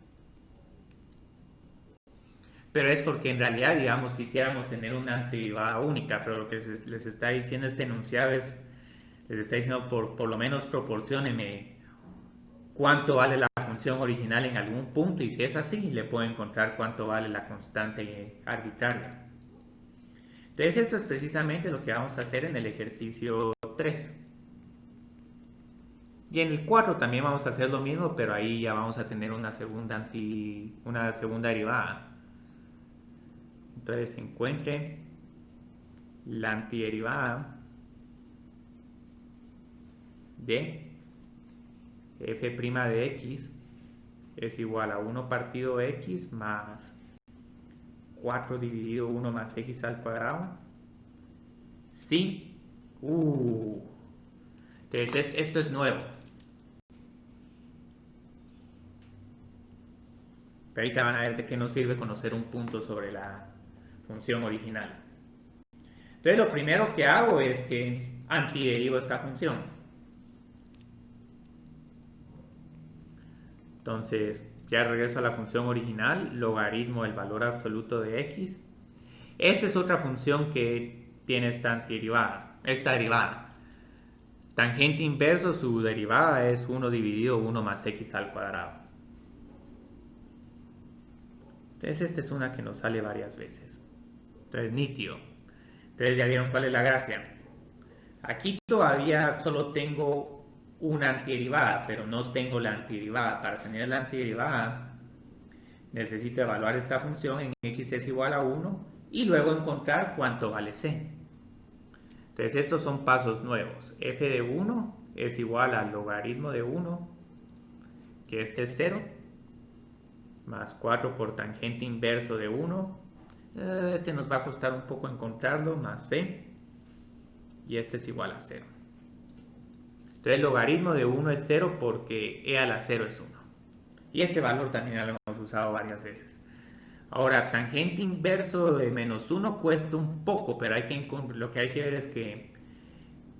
Pero es porque en realidad, digamos, quisiéramos tener una antiderivada única, pero lo que les está diciendo este enunciado es, les está diciendo por lo menos proporciónenme cuánto vale la función original en algún punto, y si es así, le puedo encontrar cuánto vale la constante arbitraria. Entonces esto es precisamente lo que vamos a hacer en el ejercicio 3. Y en el 4 también vamos a hacer lo mismo, pero ahí ya vamos a tener una segunda derivada. Entonces encuentre la antiderivada de f' de x es igual a 1 partido x más 4 dividido 1 más x al cuadrado. Sí. Entonces esto es nuevo. Pero ahorita van a ver de qué nos sirve conocer un punto sobre la función original. Entonces lo primero que hago es que antiderivo esta función. Entonces ya regreso a la función original, logaritmo del valor absoluto de x. Esta es otra función que tiene esta derivada. Tangente inverso, su derivada es 1 dividido 1 más x al cuadrado. Entonces esta es una que nos sale varias veces. Entonces nítido. Entonces ya vieron cuál es la gracia. Aquí todavía solo tengo una antiderivada, pero no tengo la antiderivada. Para tener la antiderivada necesito evaluar esta función en x es igual a 1 y luego encontrar cuánto vale c. Entonces estos son pasos nuevos. F de 1 es igual al logaritmo de 1, que este es 0, más 4 por tangente inverso de 1. Este nos va a costar un poco encontrarlo, más c, y este es igual a 0. Entonces el logaritmo de 1 es 0 porque e a la 0 es 1. Y este valor también lo hemos usado varias veces. Ahora, tangente inverso de menos 1 cuesta un poco, pero lo que hay que ver es que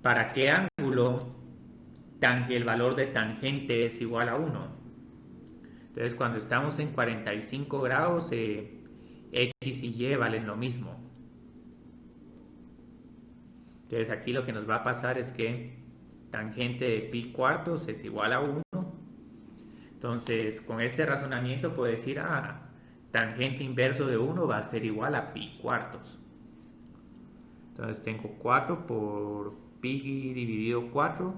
para qué ángulo el valor de tangente es igual a 1. Entonces cuando estamos en 45 grados, x y y valen lo mismo. Entonces aquí lo que nos va a pasar es que tangente de pi cuartos es igual a 1. Entonces con este razonamiento puedo decir, tangente inverso de 1 va a ser igual a pi cuartos. Entonces tengo 4 por pi dividido 4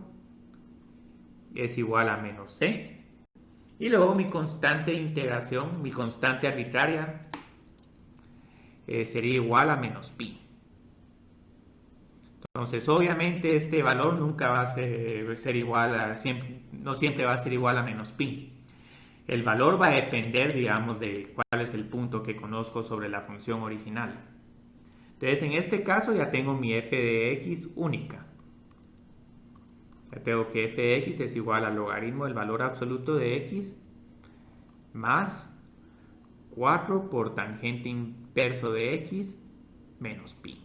es igual a menos c. Y luego mi constante de integración, mi constante arbitraria, sería igual a menos pi. Entonces obviamente este valor nunca va a ser igual a, no siempre va a ser igual a menos pi. El valor va a depender, digamos, de cuál es el punto que conozco sobre la función original. Entonces en este caso ya tengo mi f de x única. Ya tengo que f de x es igual al logaritmo del valor absoluto de x más 4 por tangente inverso de x menos pi.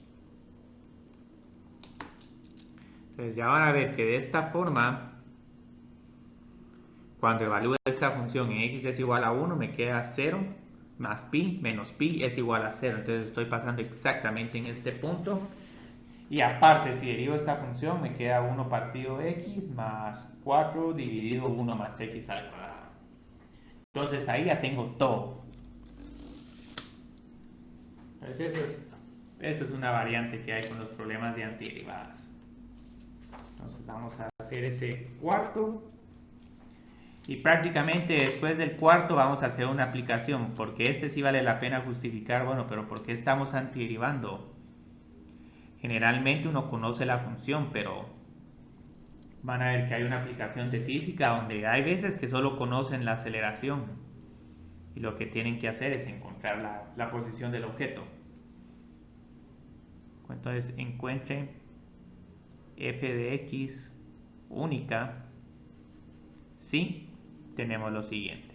Entonces ya van a ver que de esta forma, cuando evalúe esta función en x es igual a 1, me queda 0 más pi menos pi es igual a 0. Entonces estoy pasando exactamente en este punto. Y aparte, si derivo esta función, me queda 1 partido x más 4 dividido 1 más x al cuadrado. Entonces ahí ya tengo todo. Entonces eso es una variante que hay con los problemas de antiderivadas. Entonces vamos a hacer ese cuarto. Y prácticamente después del cuarto vamos a hacer una aplicación, porque este sí vale la pena justificar, bueno, pero ¿por qué estamos antiderivando? Generalmente uno conoce la función, pero van a ver que hay una aplicación de física donde hay veces que solo conocen la aceleración y lo que tienen que hacer es encontrar la posición del objeto. Entonces encuentre f de x única si tenemos lo siguiente.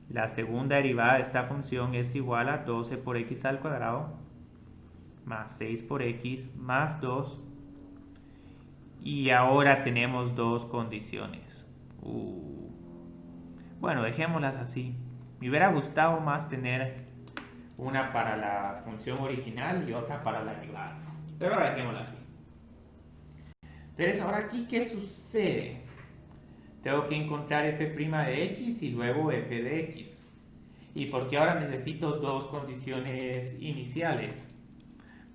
La segunda derivada de esta función es igual a 12 por x al cuadrado más 6 por x más 2. Y ahora tenemos dos condiciones. Bueno, dejémoslas así. Me hubiera gustado más tener una para la función original y otra para la derivada. Pero ahora dejémosla así. Entonces, ahora aquí, ¿qué sucede? Tengo que encontrar f' de x y luego f de x. ¿Y por qué ahora necesito dos condiciones iniciales?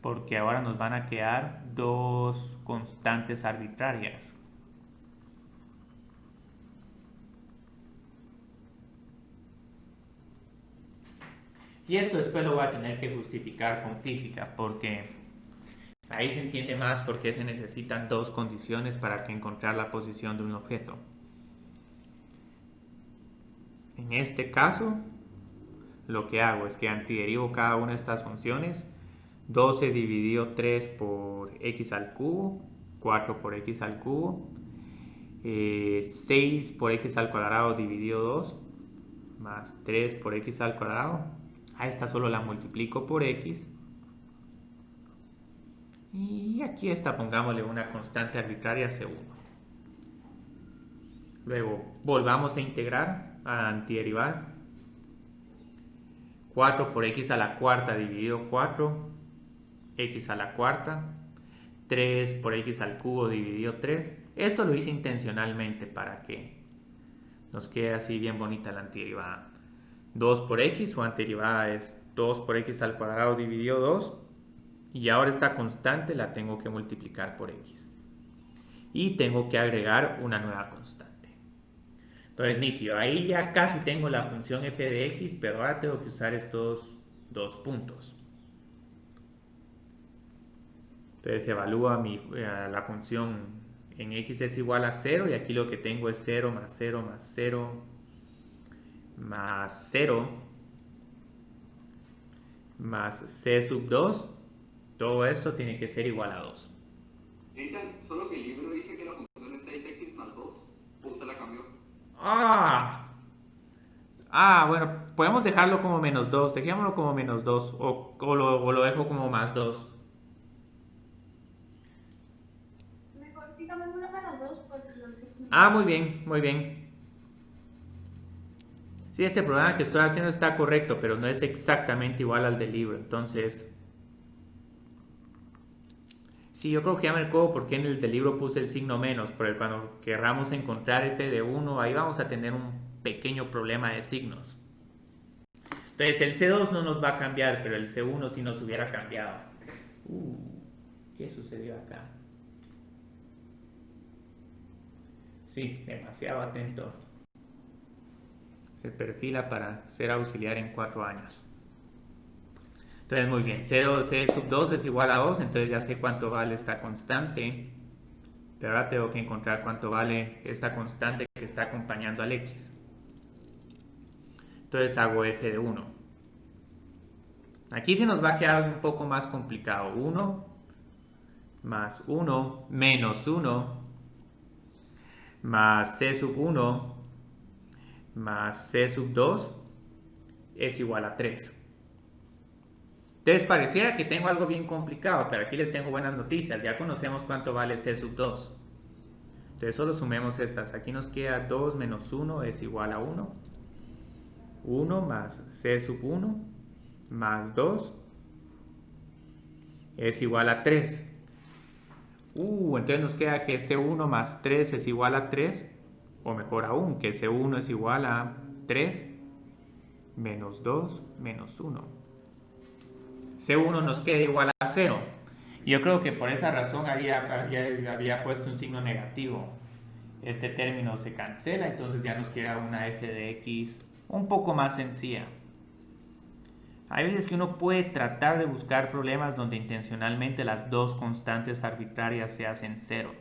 porque ahora nos van a quedar dos constantes arbitrarias. Y esto después lo voy a tener que justificar con física, porque ahí se entiende más por qué se necesitan dos condiciones para que encontrar la posición de un objeto. En este caso, lo que hago es que antiderivo cada una de estas funciones. 12 dividido 3 por x al cubo, 4 por x al cubo, 6 por x al cuadrado dividido 2, más 3 por x al cuadrado. A esta solo la multiplico por x. Y aquí esta pongámosle una constante arbitraria C1. Luego volvamos a integrar, a antiderivar. 4 por x a la cuarta dividido 4, x a la cuarta. 3 por x al cubo dividido 3. Esto lo hice intencionalmente para que nos quede así bien bonita la antiderivada. 2 por x, su antiderivada es 2 por x al cuadrado dividido 2. Y ahora esta constante la tengo que multiplicar por x. Y tengo que agregar una nueva constante. Entonces, nítido, ahí ya casi tengo la función f de x, pero ahora tengo que usar estos dos puntos. Entonces evalúa la función en x es igual a 0 y aquí lo que tengo es 0 más 0 más 0 más 0 más c sub 2. Todo esto tiene que ser igual a 2. Solo que el libro dice que la función es 6x más 2. ¿Usted la cambió? Bueno, podemos dejarlo como menos 2. Dejémoslo como menos 2 o lo dejo como más 2. Mejor digamos una menos 2 porque los signos. Muy bien, muy bien. Sí, este programa que estoy haciendo está correcto, pero no es exactamente igual al del libro. Entonces, sí, yo creo que ya me acuerdo porque en el del libro puse el signo menos, pero cuando querramos encontrar f de 1, ahí vamos a tener un pequeño problema de signos. Entonces, el C2 no nos va a cambiar, pero el C1 sí nos hubiera cambiado. ¿Qué sucedió acá? Sí, demasiado atento. Se perfila para ser auxiliar en 4 años. Entonces, muy bien, c sub 2 es igual a 2, entonces ya sé cuánto vale esta constante. Pero ahora tengo que encontrar cuánto vale esta constante que está acompañando al x. Entonces hago f de 1. Aquí se nos va a quedar un poco más complicado. 1 más 1 menos 1 más c sub 1 más c sub 2 es igual a 3. Entonces pareciera que tengo algo bien complicado, pero aquí les tengo buenas noticias. Ya conocemos cuánto vale c sub 2. Entonces solo sumemos estas. Aquí nos queda 2 menos 1 es igual a 1. 1 más c sub 1 más 2 es igual a 3. Entonces nos queda que C1 más 3 es igual a 3, o mejor aún, que C1 es igual a 3 menos 2 menos 1. C1 nos queda igual a 0. Yo creo que por esa razón había puesto un signo negativo. Este término se cancela, entonces ya nos queda una f de x un poco más sencilla. Hay veces que uno puede tratar de buscar problemas donde intencionalmente las dos constantes arbitrarias se hacen 0.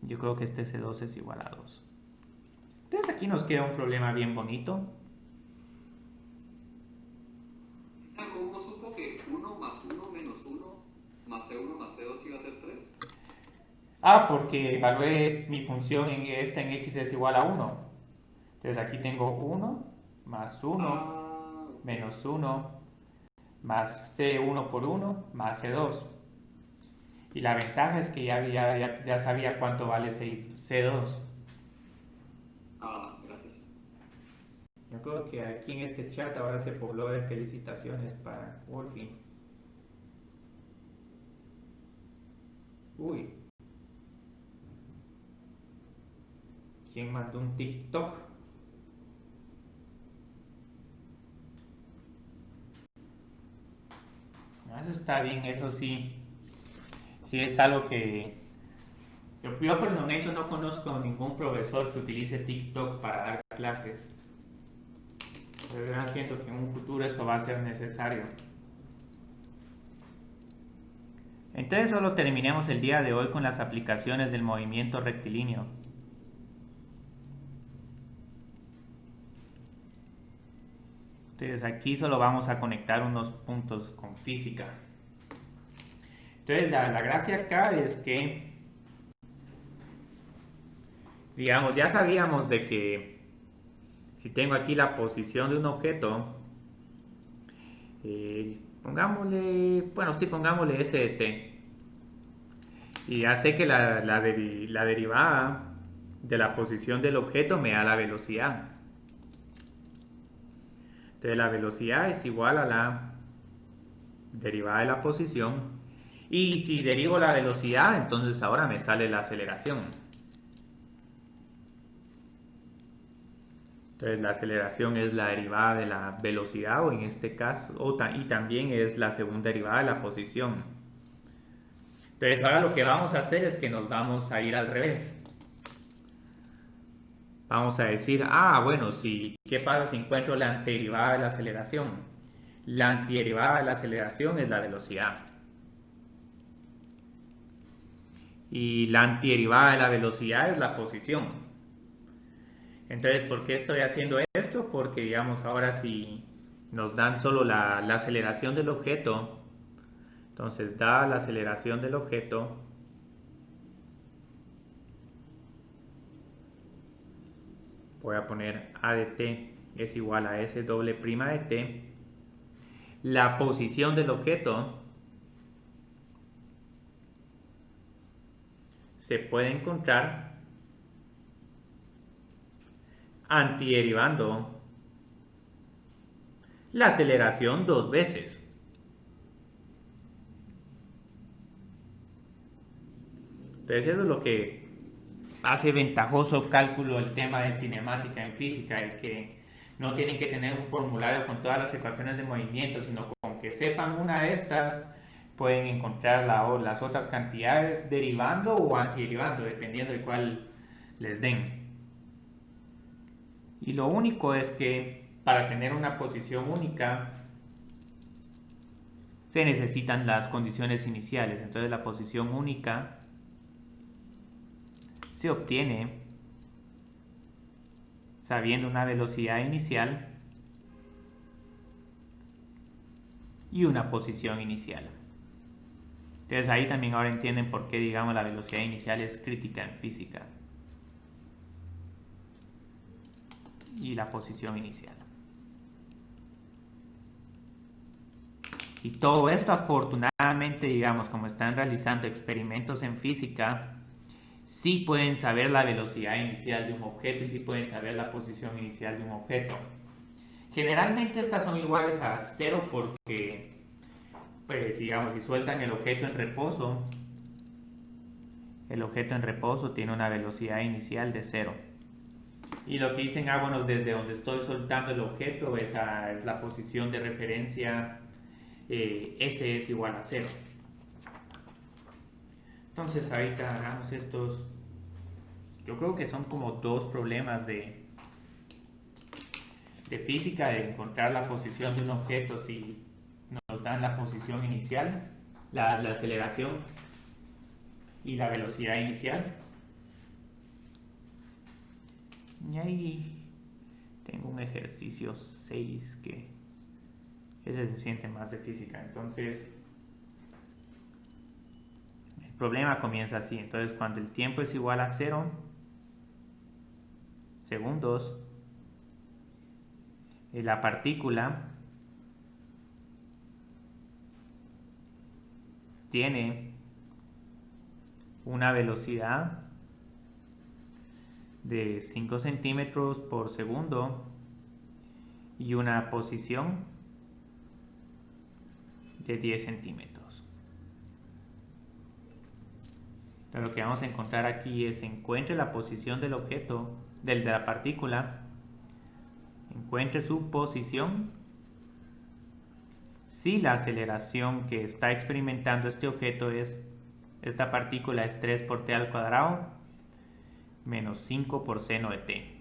Yo creo que este C2 es igual a 2. Entonces aquí nos queda un problema bien bonito. ¿Cómo supo que 1 más 1 menos 1 más C1 más C2 iba a ser 3? Porque evalué mi función en x es igual a 1. Entonces aquí tengo 1 más 1 menos 1 más C1 por 1 más C2. Y la ventaja es que ya sabía cuánto vale C2. Gracias. Yo creo que aquí en este chat ahora se pobló de felicitaciones para Wolfie. ¿Quién mandó un TikTok? Eso está bien, eso sí. Sí es algo que yo por el momento no conozco ningún profesor que utilice TikTok para dar clases. Pero yo siento que en un futuro eso va a ser necesario. Entonces solo terminemos el día de hoy con las aplicaciones del movimiento rectilíneo. Entonces aquí solo vamos a conectar unos puntos con física. Entonces la gracia acá es que, digamos, ya sabíamos de que si tengo aquí la posición de un objeto, pongámosle, bueno, sí, pongámosle s de t. Y ya sé que la derivada de la posición del objeto me da la velocidad. Entonces la velocidad es igual a la derivada de la posición. Y si derivo la velocidad, entonces ahora me sale la aceleración. Entonces la aceleración es la derivada de la velocidad, o en este caso, y también es la segunda derivada de la posición. Entonces ahora lo que vamos a hacer es que nos vamos a ir al revés. Vamos a decir, bueno, sí, ¿qué pasa si encuentro la antiderivada de la aceleración? La antiderivada de la aceleración es la velocidad. Y la antiderivada de la velocidad es la posición. Entonces, ¿por qué estoy haciendo esto? Porque, digamos, ahora si nos dan solo la aceleración del objeto, entonces da la aceleración del objeto, voy a poner a de t es igual a s doble prima de t. La posición del objeto se puede encontrar antiderivando la aceleración dos veces. Entonces eso es lo que hace ventajoso cálculo el tema de cinemática en física, el que no tienen que tener un formulario con todas las ecuaciones de movimiento, sino con que sepan una de estas pueden encontrar las otras cantidades derivando o antiderivando, dependiendo de cuál les den. Y lo único es que para tener una posición única se necesitan las condiciones iniciales. Entonces la posición única se obtiene sabiendo una velocidad inicial y una posición inicial. Entonces ahí también ahora entienden por qué, digamos, la velocidad inicial es crítica en física. Y la posición inicial. Y todo esto, afortunadamente, digamos, como están realizando experimentos en física, sí pueden saber la velocidad inicial de un objeto y sí pueden saber la posición inicial de un objeto. Generalmente estas son iguales a 0 porque, pues, digamos, si sueltan el objeto en reposo tiene una velocidad inicial de 0. Y lo que dicen, bueno, desde donde estoy soltando el objeto, esa es la posición de referencia, S es igual a 0. Entonces ahorita hagamos estos, yo creo que son como dos problemas de física, de encontrar la posición de un objeto si nos dan la posición inicial, la aceleración y la velocidad inicial. Y ahí tengo un ejercicio 6 que ese se siente más de física. Entonces el problema comienza así. Entonces cuando el tiempo es igual a 0 segundos, la partícula tiene una velocidad de 5 centímetros por segundo y una posición de 10 centímetros. Entonces lo que vamos a encontrar aquí es: encuentre la posición del objeto, de la partícula, encuentre su posición si la aceleración que está experimentando este objeto esta partícula es 3 por t al cuadrado menos 5 por seno de t.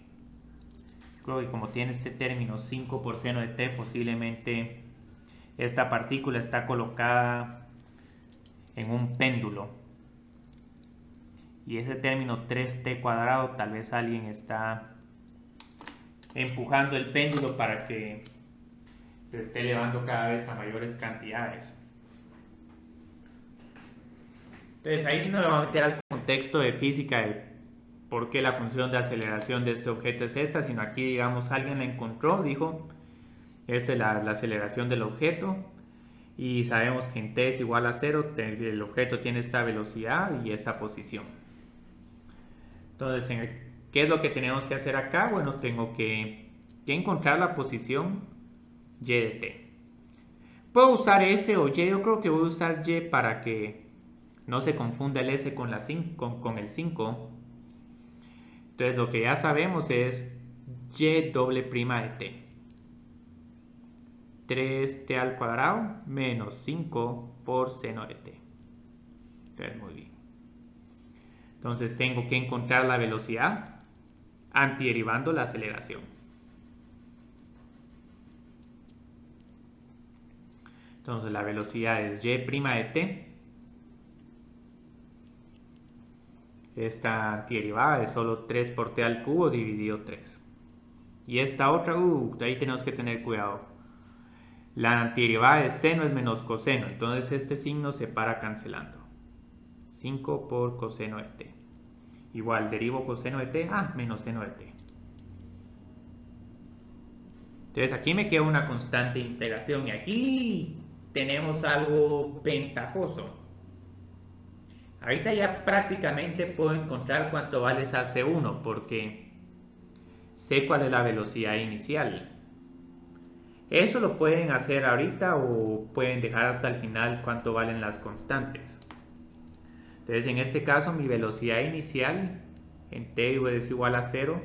Creo que como tiene este término 5 por seno de t, posiblemente esta partícula está colocada en un péndulo. Y ese término 3t cuadrado, tal vez alguien está empujando el péndulo para que se esté elevando cada vez a mayores cantidades. Entonces ahí sí no le vamos a meter al contexto de física de por qué la función de aceleración de este objeto es esta, sino aquí digamos alguien la encontró, dijo, esta es la aceleración del objeto y sabemos que en t es igual a 0, el objeto tiene esta velocidad y esta posición. Entonces, ¿qué es lo que tenemos que hacer acá? Bueno, tengo que encontrar la posición y de t. Puedo usar s o y, yo creo que voy a usar y para que no se confunda el s con el 5. Entonces lo que ya sabemos es y doble prima de t. 3t al cuadrado menos 5 por seno de t. Entonces muy bien. Entonces tengo que encontrar la velocidad antiderivando la aceleración. Entonces la velocidad es y' de t. Esta antiderivada es solo 3 por t al cubo dividido 3. Y esta otra, ahí tenemos que tener cuidado. La antiderivada de seno es menos coseno, entonces este signo se para cancelando. 5 por coseno de t. Igual, derivo coseno de t, menos seno de t. Entonces aquí me queda una constante de integración y aquí tenemos algo ventajoso. Ahorita ya prácticamente puedo encontrar cuánto vale esa C1 porque sé cuál es la velocidad inicial. Eso lo pueden hacer ahorita o pueden dejar hasta el final cuánto valen las constantes. Entonces en este caso mi velocidad inicial en t es igual a 0,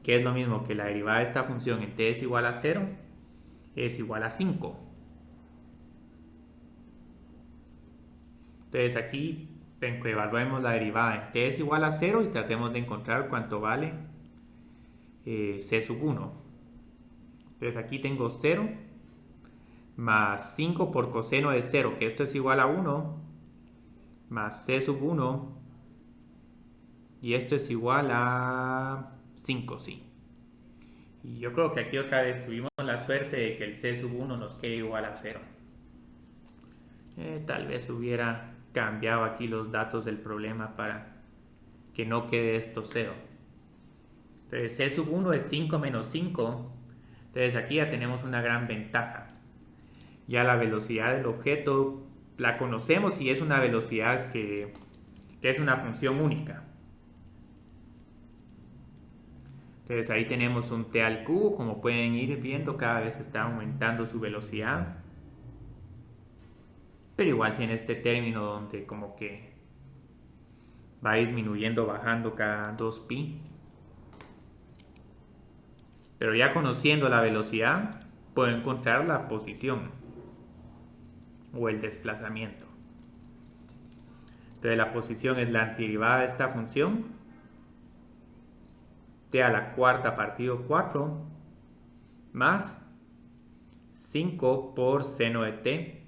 que es lo mismo que la derivada de esta función en t es igual a 0, es igual a 5. Entonces aquí evaluemos la derivada en t es igual a 0 y tratemos de encontrar cuánto vale c sub 1. Entonces aquí tengo 0 más 5 por coseno de 0, que esto es igual a 1, más c sub 1, y esto es igual a 5, sí. Y yo creo que aquí otra vez tuvimos la suerte de que el c sub 1 nos quede igual a 0. Tal vez hubiera cambiado aquí los datos del problema para que no quede esto 0. Entonces c sub 1 es 5 menos 5. Entonces aquí ya tenemos una gran ventaja. Ya la velocidad del objeto la conocemos y es una velocidad que es una función única. Entonces ahí tenemos un t al cubo, como pueden ir viendo cada vez está aumentando su velocidad. Pero igual tiene este término donde como que va disminuyendo, bajando cada 2pi. Pero ya conociendo la velocidad, puedo encontrar la posición o el desplazamiento. Entonces la posición es la antiderivada de esta función, t a la cuarta partido 4, más 5 por seno de t,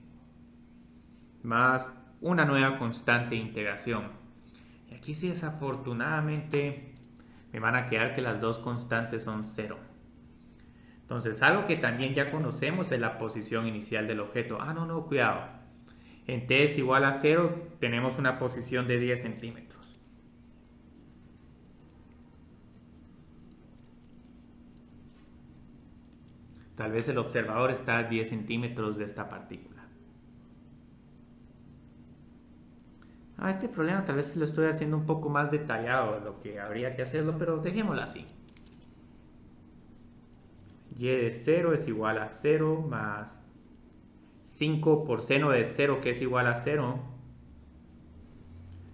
más una nueva constante de integración. Y aquí sí desafortunadamente me van a quedar que las dos constantes son 0. Entonces algo que también ya conocemos es la posición inicial del objeto. No, cuidado. En t es igual a 0 tenemos una posición de 10 centímetros. Tal vez el observador está a 10 centímetros de esta partícula. Este problema tal vez lo estoy haciendo un poco más detallado de lo que habría que hacerlo, pero dejémoslo así. Y de 0 es igual a 0 más 5 por seno de 0, que es igual a 0.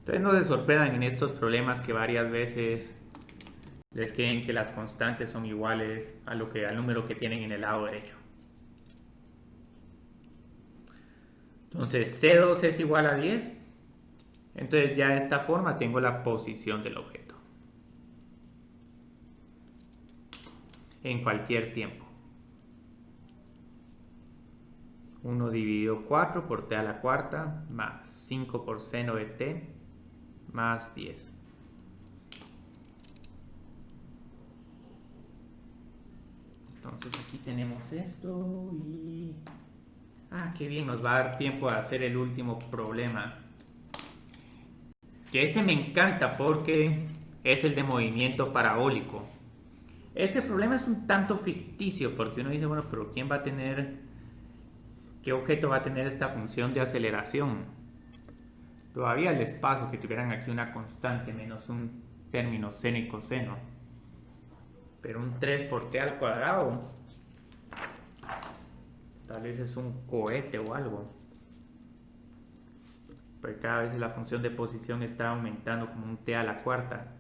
Entonces no se sorprendan en estos problemas que varias veces les queden que las constantes son iguales al número que tienen en el lado derecho. Entonces C2 es igual a 10. Entonces ya de esta forma tengo la posición del objeto en cualquier tiempo. 1 dividido 4 por t a la cuarta más 5 por seno de t más 10. Entonces aquí tenemos esto y... qué bien, nos va a dar tiempo a hacer el último problema. Que este me encanta porque es el de movimiento parabólico. Este problema es un tanto ficticio porque uno dice, bueno, pero ¿quién va a tener, qué objeto va a tener esta función de aceleración? Todavía les paso que tuvieran aquí una constante menos un término seno y coseno. Pero un 3 por t al cuadrado, tal vez es un cohete o algo. Porque cada vez la función de posición está aumentando como un t a la cuarta.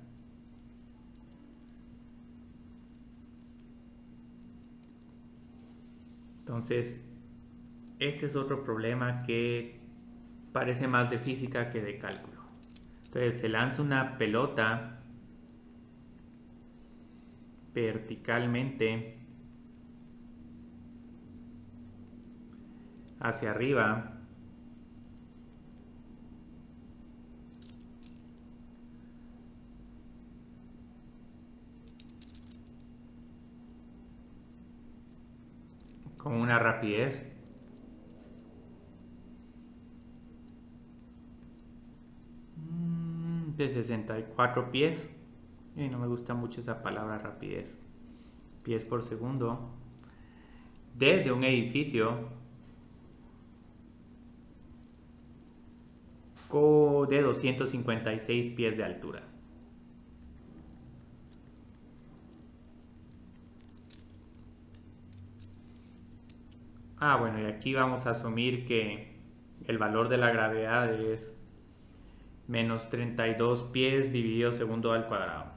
Entonces, este es otro problema que parece más de física que de cálculo. Entonces, se lanza una pelota verticalmente hacia arriba con una rapidez de 64 pies, y no me gusta mucho esa palabra rapidez, pies por segundo, desde un edificio de 256 pies de altura. Bueno, y aquí vamos a asumir que el valor de la gravedad es menos 32 pies dividido segundo al cuadrado.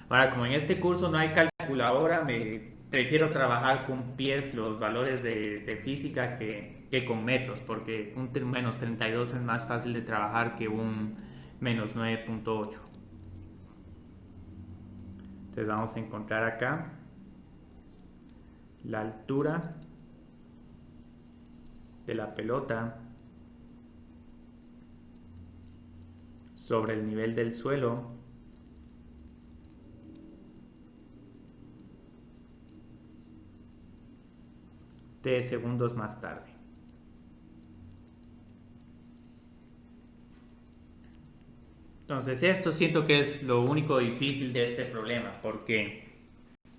Ahora, como en este curso no hay calculadora, me prefiero trabajar con pies, los valores de física, que con metros, porque un menos 32 es más fácil de trabajar que un menos 9.8. Entonces vamos a encontrar acá la altura de la pelota sobre el nivel del suelo t segundos más tarde. Entonces esto siento que es lo único difícil de este problema, porque,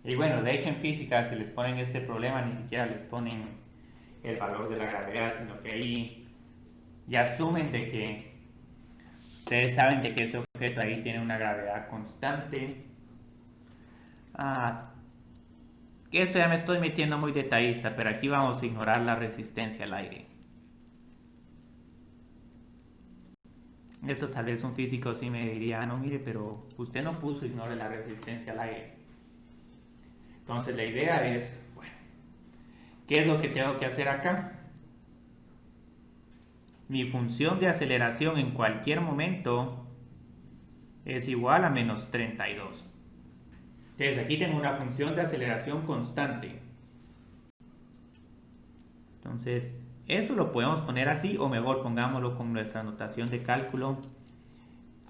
y bueno, de hecho en física si les ponen este problema ni siquiera les ponen el valor de la gravedad, sino que ahí ya asumen de que ustedes saben de que ese objeto ahí tiene una gravedad constante. Que esto ya me estoy metiendo muy detallista, pero aquí vamos a ignorar la resistencia al aire. Esto tal vez un físico sí me diría, no mire, pero usted no puso ignore la resistencia al aire. Entonces la idea es, bueno, ¿qué es lo que tengo que hacer acá? Mi función de aceleración en cualquier momento es igual a menos 32. Entonces aquí tengo una función de aceleración constante. Entonces, esto lo podemos poner así, o mejor pongámoslo con nuestra notación de cálculo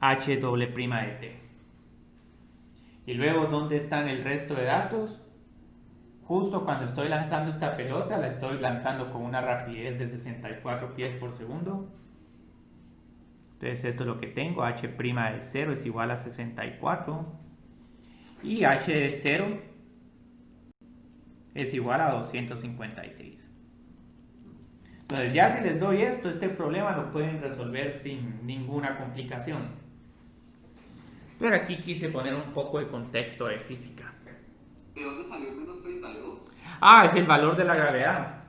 h doble prima de t. Y luego, ¿dónde están el resto de datos? Justo cuando estoy lanzando esta pelota, la estoy lanzando con una rapidez de 64 pies por segundo. Entonces esto es lo que tengo, h' de 0 es igual a 64 y h de 0 es igual a 256. Entonces ya si les doy esto, este problema lo pueden resolver sin ninguna complicación. Pero aquí quise poner un poco de contexto de física. ¿De dónde salió el menos 32? Es el valor de la gravedad.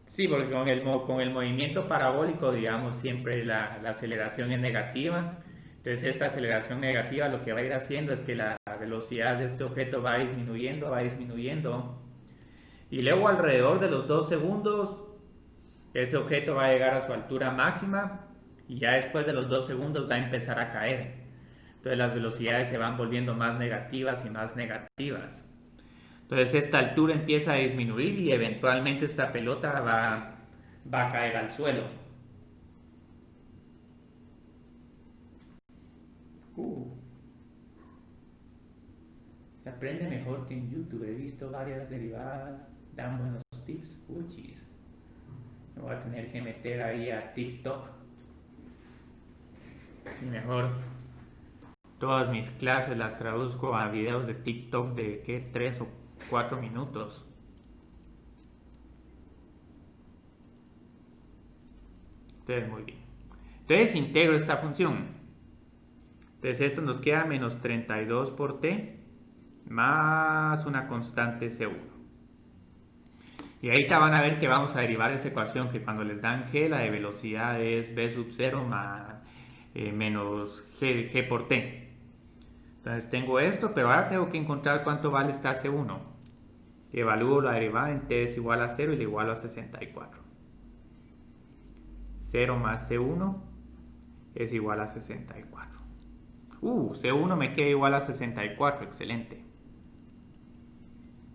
Sí, porque con el movimiento parabólico, digamos, siempre la aceleración es negativa. Entonces esta aceleración negativa lo que va a ir haciendo es que la velocidad de este objeto va disminuyendo. Y luego alrededor de los 2 segundos, ese objeto va a llegar a su altura máxima y ya después de los 2 segundos va a empezar a caer. Entonces las velocidades se van volviendo más negativas y más negativas. Entonces esta altura empieza a disminuir y eventualmente esta pelota va a caer al suelo. Se aprende mejor que en YouTube. He visto varias derivadas, dan buenos tips. Chis. Me voy a tener que meter ahí a TikTok. Y mejor todas mis clases las traduzco a videos de TikTok de ¿qué? 3 o 4 minutos. Entonces, muy bien. Entonces integro esta función. Entonces esto nos queda menos 32 por t más una constante C1. Y ahorita van a ver que vamos a derivar esa ecuación que cuando les dan g, la de velocidad es v sub 0 más, menos g por t. Entonces tengo esto, pero ahora tengo que encontrar cuánto vale esta C1. Evalúo la derivada en t es igual a 0 y le igualo a 64. 0 más C1 es igual a 64. C1 me queda igual a 64, excelente.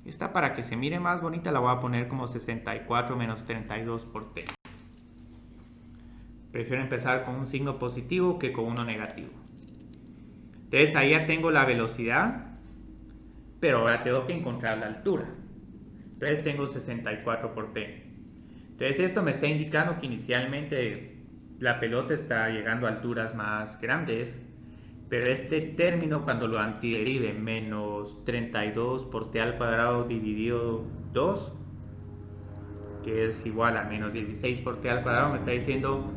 Esta, para que se mire más bonita, la voy a poner como 64 menos 32 por t. Prefiero empezar con un signo positivo que con uno negativo. Entonces ahí ya tengo la velocidad, pero ahora tengo que encontrar la altura. Entonces tengo 64 por t. Entonces esto me está indicando que inicialmente la pelota está llegando a alturas más grandes, pero este término cuando lo antiderive, menos 32 por t al cuadrado dividido 2, que es igual a menos 16 por t al cuadrado, me está diciendo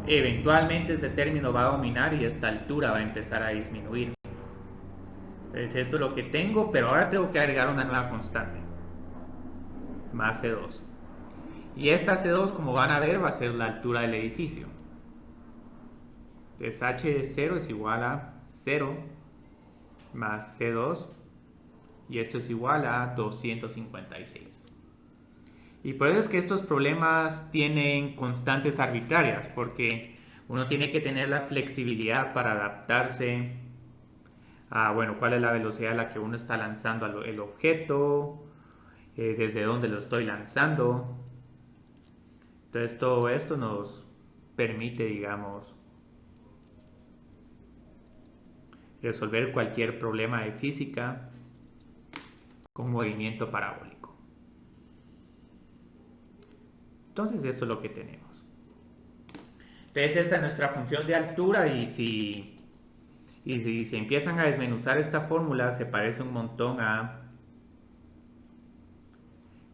eventualmente este término va a dominar y esta altura va a empezar a disminuir. Entonces esto es lo que tengo, pero ahora tengo que agregar una nueva constante, más C2. Y esta C2, como van a ver, va a ser la altura del edificio. Entonces h de 0 es igual a 0 más C2, y esto es igual a 256. Y por eso es que estos problemas tienen constantes arbitrarias, porque uno tiene que tener la flexibilidad para adaptarse a, bueno, cuál es la velocidad a la que uno está lanzando el objeto, desde dónde lo estoy lanzando. Entonces todo esto nos permite, digamos, resolver cualquier problema de física con movimiento parabólico. Entonces esto es lo que tenemos. Entonces esta es nuestra función de altura y si se empiezan a desmenuzar esta fórmula se parece un montón a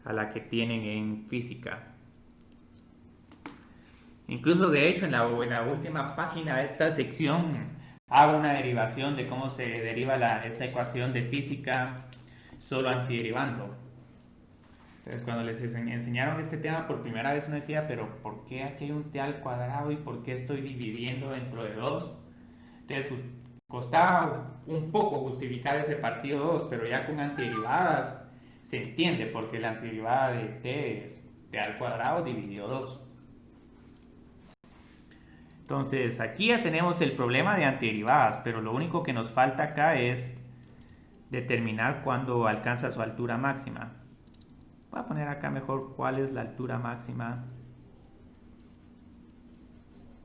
la que tienen en física. Incluso de hecho en la última página de esta sección hago una derivación de cómo se deriva esta ecuación de física solo antiderivando. Entonces cuando les enseñaron este tema por primera vez uno decía, pero ¿por qué aquí hay un t al cuadrado y por qué estoy dividiendo dentro de 2? Entonces pues, costaba un poco justificar ese partido 2, pero ya con antiderivadas se entiende porque la antiderivada de t es t al cuadrado dividido 2. Entonces aquí ya tenemos el problema de antiderivadas, pero lo único que nos falta acá es determinar cuándo alcanza su altura máxima. Voy a poner acá mejor cuál es la altura máxima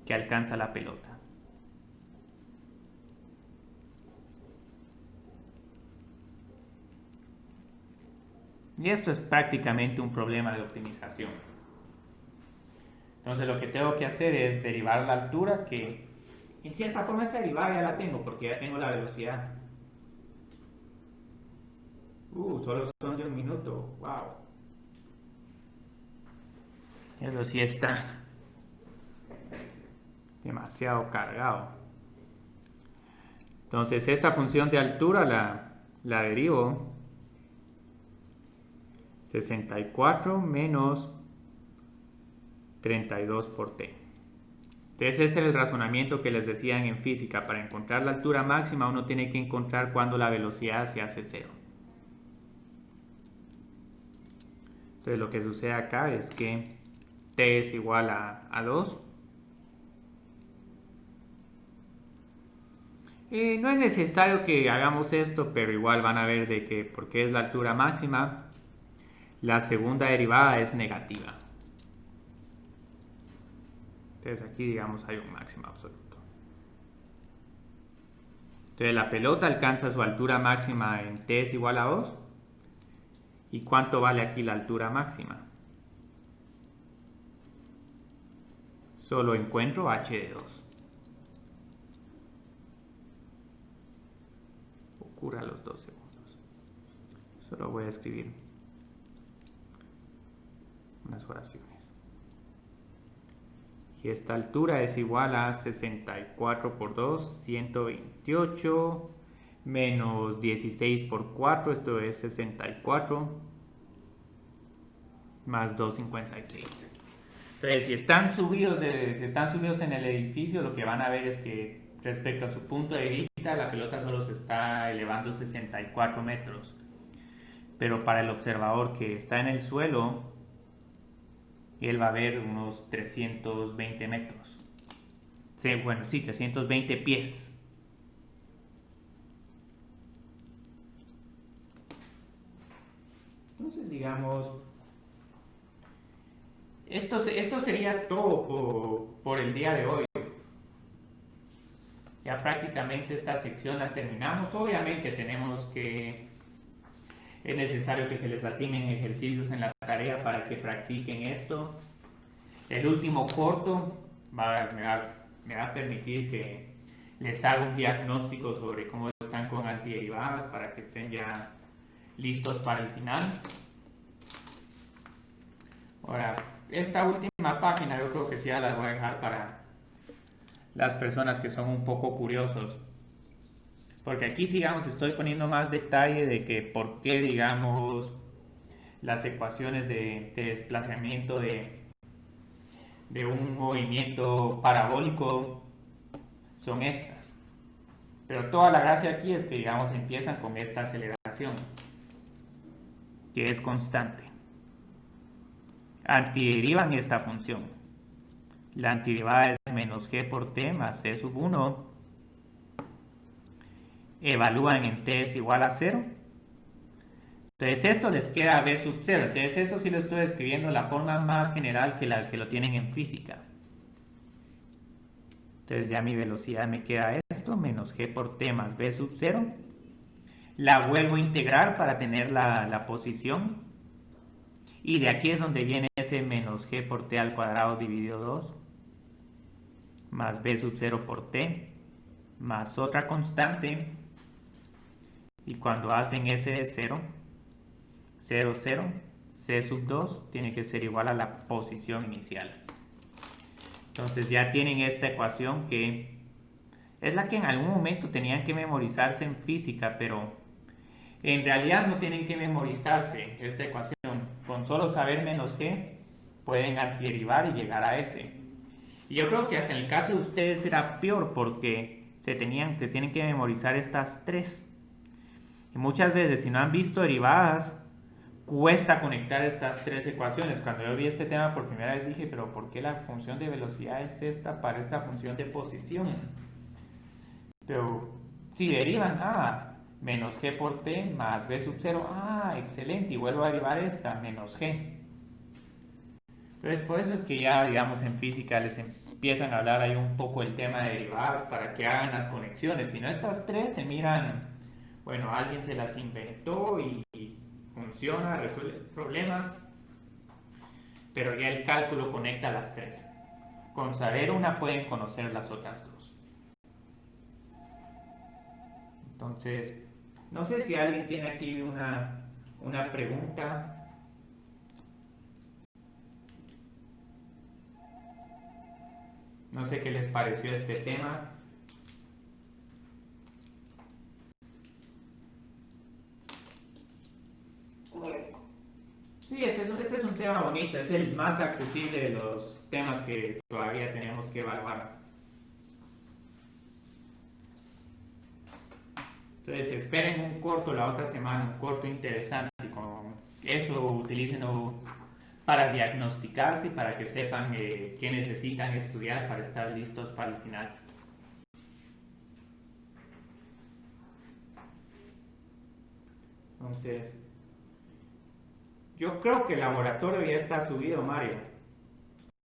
que alcanza la pelota. Y esto es prácticamente un problema de optimización. Entonces lo que tengo que hacer es derivar la altura, que en cierta forma esa derivada ya la tengo porque ya tengo la velocidad. Solo son de 1 minuto, wow. Eso sí está demasiado cargado. Entonces esta función de altura la derivo 64 menos 32 por t. Entonces este es el razonamiento que les decían en física. Para encontrar la altura máxima uno tiene que encontrar cuando la velocidad se hace 0. Entonces lo que sucede acá es que t es igual a 2. No es necesario que hagamos esto, pero igual van a ver de que porque es la altura máxima, la segunda derivada es negativa. Entonces aquí digamos hay un máximo absoluto. Entonces la pelota alcanza su altura máxima en t es igual a 2. ¿Y cuánto vale aquí la altura máxima? Solo encuentro h de 2. Ocurre a los 2 segundos. Solo voy a escribir unas oraciones. Y esta altura es igual a 64 por 2, 128, menos 16 por 4, esto es 64, más 256. Entonces, si están subidos en el edificio, lo que van a ver es que respecto a su punto de vista, la pelota solo se está elevando 64 metros. Pero para el observador que está en el suelo, él va a ver unos 320 metros. Sí, bueno, sí, 320 pies. Entonces, digamos, esto sería todo por el día de hoy. Ya prácticamente esta sección la terminamos. Obviamente es necesario que se les asignen ejercicios en la tarea para que practiquen esto. El último corto me va a permitir que les haga un diagnóstico sobre cómo están con antiderivadas para que estén ya listos para el final. Ahora, esta última página yo creo que sí la voy a dejar para las personas que son un poco curiosos. Porque aquí, digamos, estoy poniendo más detalle de que por qué, digamos, las ecuaciones de desplazamiento de un movimiento parabólico son estas. Pero toda la gracia aquí es que, digamos, empiezan con esta aceleración, que es constante. Antiderivan esta función. La antiderivada es menos g por t más t sub 1. Evalúan en t es igual a 0. Entonces esto les queda b sub 0. Entonces esto sí lo estoy escribiendo de la forma más general que la que lo tienen en física. Entonces ya mi velocidad me queda esto, menos g por t más b sub 0. La vuelvo a integrar para tener la posición. Y de aquí es donde viene ese menos g por t al cuadrado dividido 2. Más b sub 0 por t. Más otra constante. Y cuando hacen s de 0, 0, 0, c sub 2 tiene que ser igual a la posición inicial. Entonces ya tienen esta ecuación que es la que en algún momento tenían que memorizarse en física, pero en realidad no tienen que memorizarse esta ecuación. Con solo saber menos g pueden antiderivar y llegar a s. Y yo creo que hasta en el caso de ustedes será peor porque se tienen que memorizar estas tres. Y muchas veces si no han visto derivadas, cuesta conectar estas tres ecuaciones. Cuando yo vi este tema por primera vez dije, pero ¿por qué la función de velocidad es esta para esta función de posición? Pero si derivan, menos g por t más b sub 0, excelente, y vuelvo a derivar esta, menos g. Entonces por eso es que ya, digamos, en física les empiezan a hablar ahí un poco el tema de derivadas para que hagan las conexiones. Si no, estas tres se miran, bueno, alguien se las inventó y funciona, resuelve problemas, pero ya el cálculo conecta las tres. Con saber una pueden conocer las otras dos. Entonces, no sé si alguien tiene aquí una pregunta. No sé qué les pareció este tema. Sí, este es un tema bonito, es el más accesible de los temas que todavía tenemos que evaluar. Entonces esperen un corto la otra semana, un corto interesante, y con eso utilicen para diagnosticarse y para que sepan qué necesitan estudiar para estar listos para el final. Entonces, yo creo que el laboratorio ya está subido, Mario.